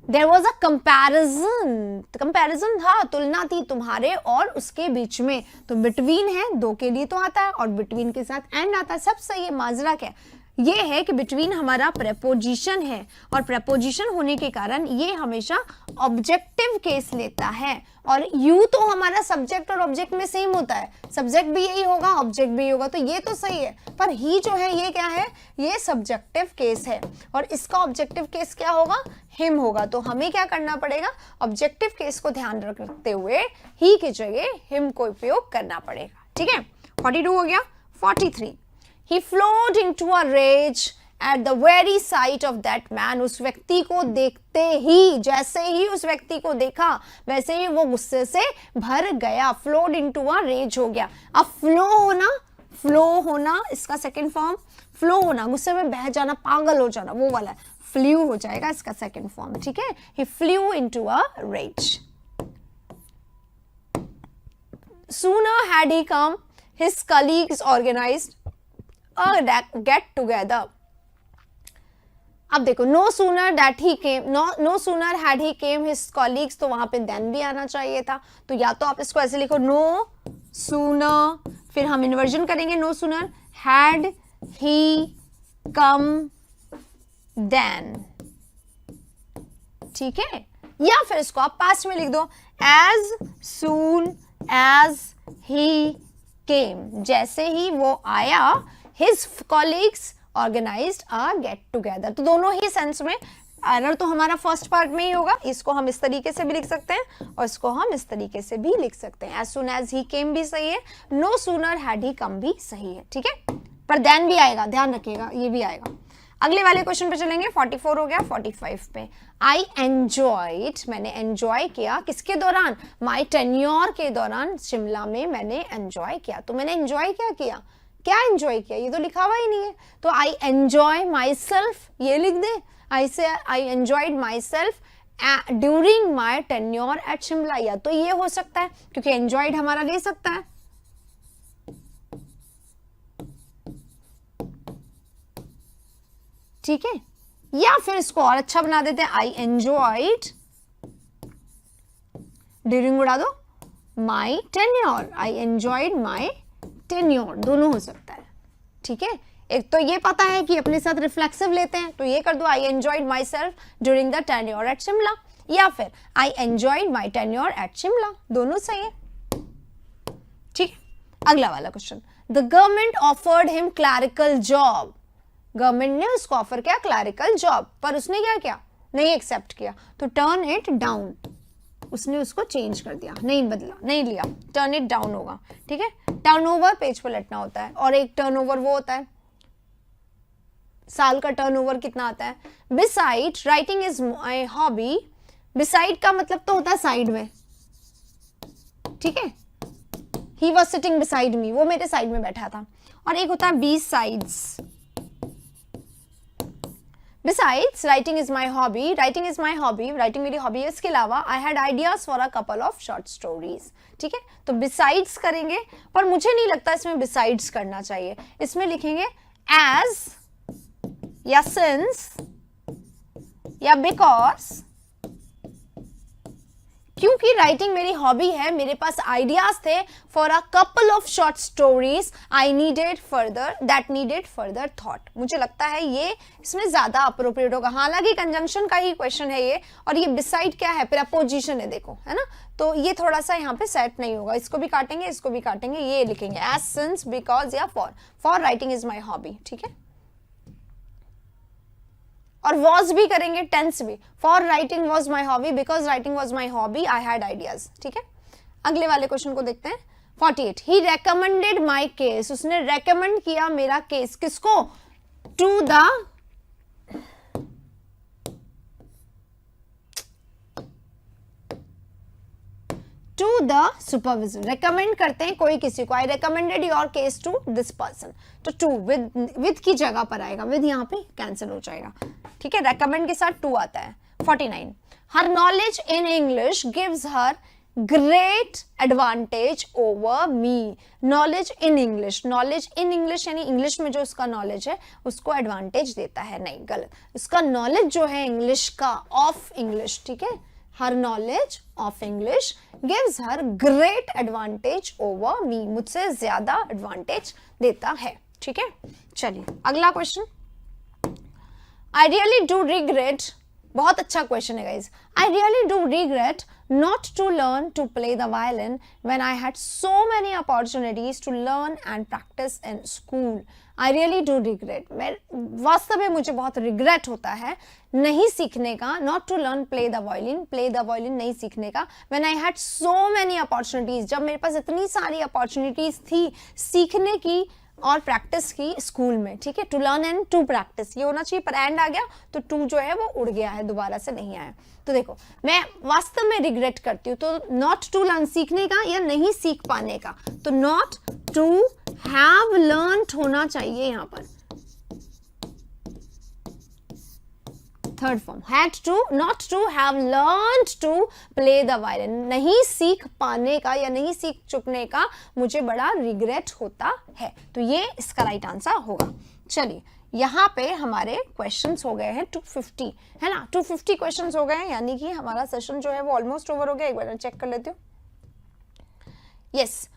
There was a comparison, comparison था, तुलना थी तुम्हारे और उसके बीच में, तो बिटवीन है, दो के लिए तो आता है और बिटवीन के साथ एंड आता है, सब सही है। माजरा क्या ये है कि बिटवीन हमारा प्रेपोजिशन है और प्रेपोजिशन होने के कारण ये हमेशा ऑब्जेक्टिव केस लेता है, और यू तो हमारा सब्जेक्ट और ऑब्जेक्ट में सेम होता है, सब्जेक्ट भी यही होगा ऑब्जेक्ट भी होगा, तो ये तो सही है। पर ही जो है ये क्या है, ये सब्जेक्टिव केस है और इसका ऑब्जेक्टिव केस क्या होगा, हिम होगा। तो हमें क्या करना पड़ेगा, ऑब्जेक्टिव केस को ध्यान रखते हुए ही की जगह हिम को उपयोग करना पड़ेगा, ठीक है। 42 हो गया। 43, he flowed into a rage at the very sight of that man, उस व्यक्ति को देखते ही, जैसे ही उस व्यक्ति को देखा वैसे ही वो गुस्से से भर गया, flowed into a rage हो गया। अब फ्लो होना इसका सेकंड फॉर्म, फ्लो होना गुस्से में बह जाना, पागल हो जाना, वो वाला फ्लू हो जाएगा इसका सेकंड फॉर्म, ठीक है। he flew into a rage. Sooner had he come, his colleagues organized get together. अब देखो, no sooner that he came, no sooner had he came his colleagues, तो वहां पे then भी आना चाहिए था, तो या तो आप इसको ऐसे लिखो no sooner, फिर हम इन्वर्जन करेंगे, no sooner had he come then, ठीक है। या फिर इसको आप पास्ट में लिख दो, as soon as he came, जैसे ही वो आया, his colleagues organized a get together। तो दोनों ही सेंस में एरर तो हमारा फर्स्ट पार्ट में ही होगा, इसको हम इस तरीके से भी लिख सकते हैं और इसको हम इस तरीके से भी लिख सकते हैं। as soon as he came भी सही है, no sooner had he come भी सही है, ठीक है। पर then भी आएगा, ध्यान रखिएगा, ये भी आएगा। अगले वाले क्वेश्चन पे चलेंगे, 44 हो गया। 45 पे, आई एंजॉयड, मैंने एंजॉय किया किसके दौरान, माई टेन्योर के दौरान शिमला में मैंने एंजॉय किया। तो मैंने एंजॉय क्या किया, क्या एंजॉय किया, ये तो लिखा हुआ ही नहीं है, तो आई एंजॉय माई सेल्फ ये लिख दे, I enjoyed my self during my tenure at Shimla, या तो ये हो सकता है क्योंकि एंजॉयड हमारा ले सकता है, ठीक है। या फिर इसको और अच्छा बना देते हैं, आई एंजॉयड ड्यूरिंग उड़ा दो my tenure, I enjoyed my tenure, दोनों हो सकता है, ठीक है। एक तो ये पता है कि अपने साथ रिफ्लेक्सिव लेते हैं, तो ये कर दो, I enjoyed my self during the tenure at Shimla, या फिर I enjoyed my tenure at Shimla, दोनों सही है, ठीक है। अगला वाला question, the government offered him clerical job, government ने उसको ऑफर किया क्लैरिकल जॉब, पर उसने क्या किया, नहीं एक्सेप्ट किया, तो टर्न इट डाउन, उसने उसको चेंज कर दिया, नहीं बदला, नहीं लिया, टर्न इट डाउन होगा, ठीक है। टर्नओवर पेज पर लटना होता है, और एक टर्नओवर वो होता है, साल का टर्नओवर कितना आता है। Beside, writing is my hobby, beside का मतलब तो होता है साइड में, ठीक है। He was sitting beside me, वो मेरे साइड में बैठा था, और एक होता है besides. Besides, writing is my hobby, writing is my hobby, writing मेरी hobby है, इसके अलावा I had ideas for a couple of short stories, ठीक है। तो besides करेंगे, पर मुझे नहीं लगता इसमें besides करना चाहिए, इसमें लिखेंगे as या since या because, क्योंकि राइटिंग मेरी हॉबी है, मेरे पास आइडियाज थे for a couple of short stories, I needed further, that needed further thought. मुझे लगता है ये इसमें ज्यादा अप्रोप्रिएट होगा, हालांकि कंजंक्शन का ही क्वेश्चन है ये, और ये बिसाइड क्या है, प्रेपोजिशन है, देखो है ना, तो ये थोड़ा सा यहाँ पे सेट नहीं होगा, इसको भी काटेंगे, इसको भी काटेंगे, ये लिखेंगे एज, सिंस, बिकॉज या for writing is my hobby, ठीक है। और वॉज भी करेंगे, टेंस भी, for writing was my hobby, because writing was my hobby, I had ideas, ठीक है। अगले वाले क्वेश्चन को देखते हैं, 48 ही रेकमेंडेड माई केस, उसने रेकमेंड किया मेरा केस किसको, टू द सुपरविजन। रेकमेंड करते हैं कोई किसी को, I recommended your case to this person, तो टू विद की जगह पर आएगा, विद यहाँ पे कैंसिल हो जाएगा, ठीक है, रेकमेंड के साथ टू आता है। 49 her knowledge in English gives her great advantage over me. Knowledge in English, knowledge in English यानी इंग्लिश में जो उसका नॉलेज है उसको एडवांटेज देता है, नहीं गलत, उसका नॉलेज जो है इंग्लिश का, ऑफ इंग्लिश, ठीक है, her knowledge of English gives her great advantage over me, मुझसे ज्यादा एडवांटेज देता है, ठीक है। चलिए अगला question, I really do regret, बहुत अच्छा क्वेश्चन है guys, I really do regret not to learn to play the violin when I had so many opportunities to learn and practice in school. I really do regret. मैं वास्तव में मुझे बहुत regret होता है नहीं सीखने का, not to learn play the violin नहीं सीखने का, when I had so many opportunities, जब मेरे पास इतनी सारी opportunities थी सीखने की और प्रैक्टिस की स्कूल में, ठीक है, to learn and to practise ये होना चाहिए, पर एंड आ गया तो टू जो है वो उड़ गया है, दोबारा से नहीं आया। तो देखो मैं वास्तव में रिग्रेट करती हूँ, तो नॉट टू लर्न सीखने का या नहीं सीख पाने का, तो नॉट टू हैव लर्नड होना चाहिए यहाँ पर, third form, had to, not to have learned to play the violin, नहीं सीख पाने का या नहीं सीख चुकने का मुझे बड़ा रिग्रेट होता है, तो ये इसका राइट आंसर होगा। चलिए यहाँ पे हमारे क्वेश्चंस हो गए हैं 250, है ना, 250 क्वेश्चंस हो गए हैं, यानी कि हमारा सेशन जो है वो ऑलमोस्ट ओवर हो गया। एक बार चेक कर लेती हूँ, यस,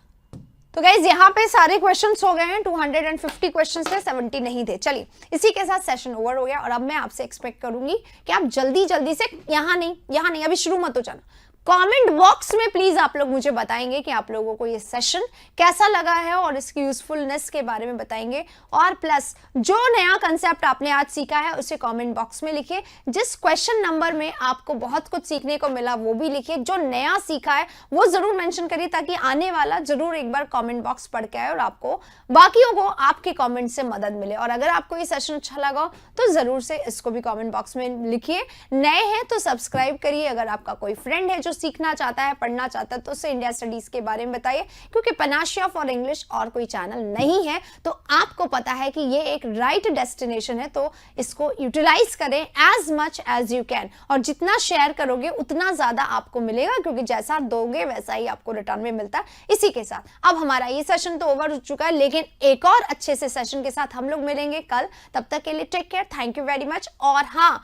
तो गाइज यहाँ पे सारे क्वेश्चंस हो गए हैं, 250 क्वेश्चंस थे, 70 नहीं थे। चलिए इसी के साथ सेशन ओवर हो गया और अब मैं आपसे एक्सपेक्ट करूंगी कि आप जल्दी जल्दी से, यहाँ नहीं अभी शुरू मत हो जाना, कमेंट बॉक्स में प्लीज आप लोग मुझे बताएंगे कि आप लोगों को ये सेशन कैसा लगा है और इसकी यूजफुलनेस के बारे में बताएंगे, और प्लस जो नया कंसेप्ट आपने आज सीखा है उसे कमेंट बॉक्स में लिखिए, जिस क्वेश्चन नंबर में आपको बहुत कुछ सीखने को मिला वो भी लिखिए, जो नया सीखा है वो जरूर मेंशन करिए ताकि आने वाला जरूर एक बार कमेंट बॉक्स पढ़ के आए और आपको बाकियों को आपके कमेंट से मदद मिले। और अगर आपको ये सेशन अच्छा लगा तो जरूर से इसको भी कमेंट बॉक्स में लिखिए, नए हैं तो सब्सक्राइब करिए, अगर आपका कोई फ्रेंड है जो सीखना चाहता है, पढ़ना चाहता है, तो उसे इंडिया स्टडीज के बारे में बताइए, क्योंकि पनाशिया फॉर इंग्लिश और कोई चैनल नहीं है, तो आपको पता है कि ये एक राइट डेस्टिनेशन है, तो इसको यूटिलाइज करें as much as you can, और जितना शेयर करोगे उतना ज्यादा आपको मिलेगा, क्योंकि जैसा दोगे वैसा ही आपको रिटर्न में मिलता है। इसी के साथ अब हमारा ये सेशन तो ओवर हो चुका है, लेकिन एक और अच्छे से सेशन के साथ हम लोग मिलेंगे कल, तब तक के लिए take care, thank you very much. और हाँ,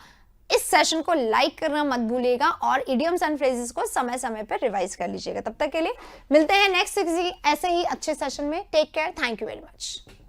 इस सेशन को लाइक करना मत भूलिएगा और इडियम्स एंड फ्रेजेस को समय समय पर रिवाइज कर लीजिएगा। तब तक के लिए मिलते हैं नेक्स्ट किसी ऐसे ही अच्छे सेशन में। Take care, thank you very much.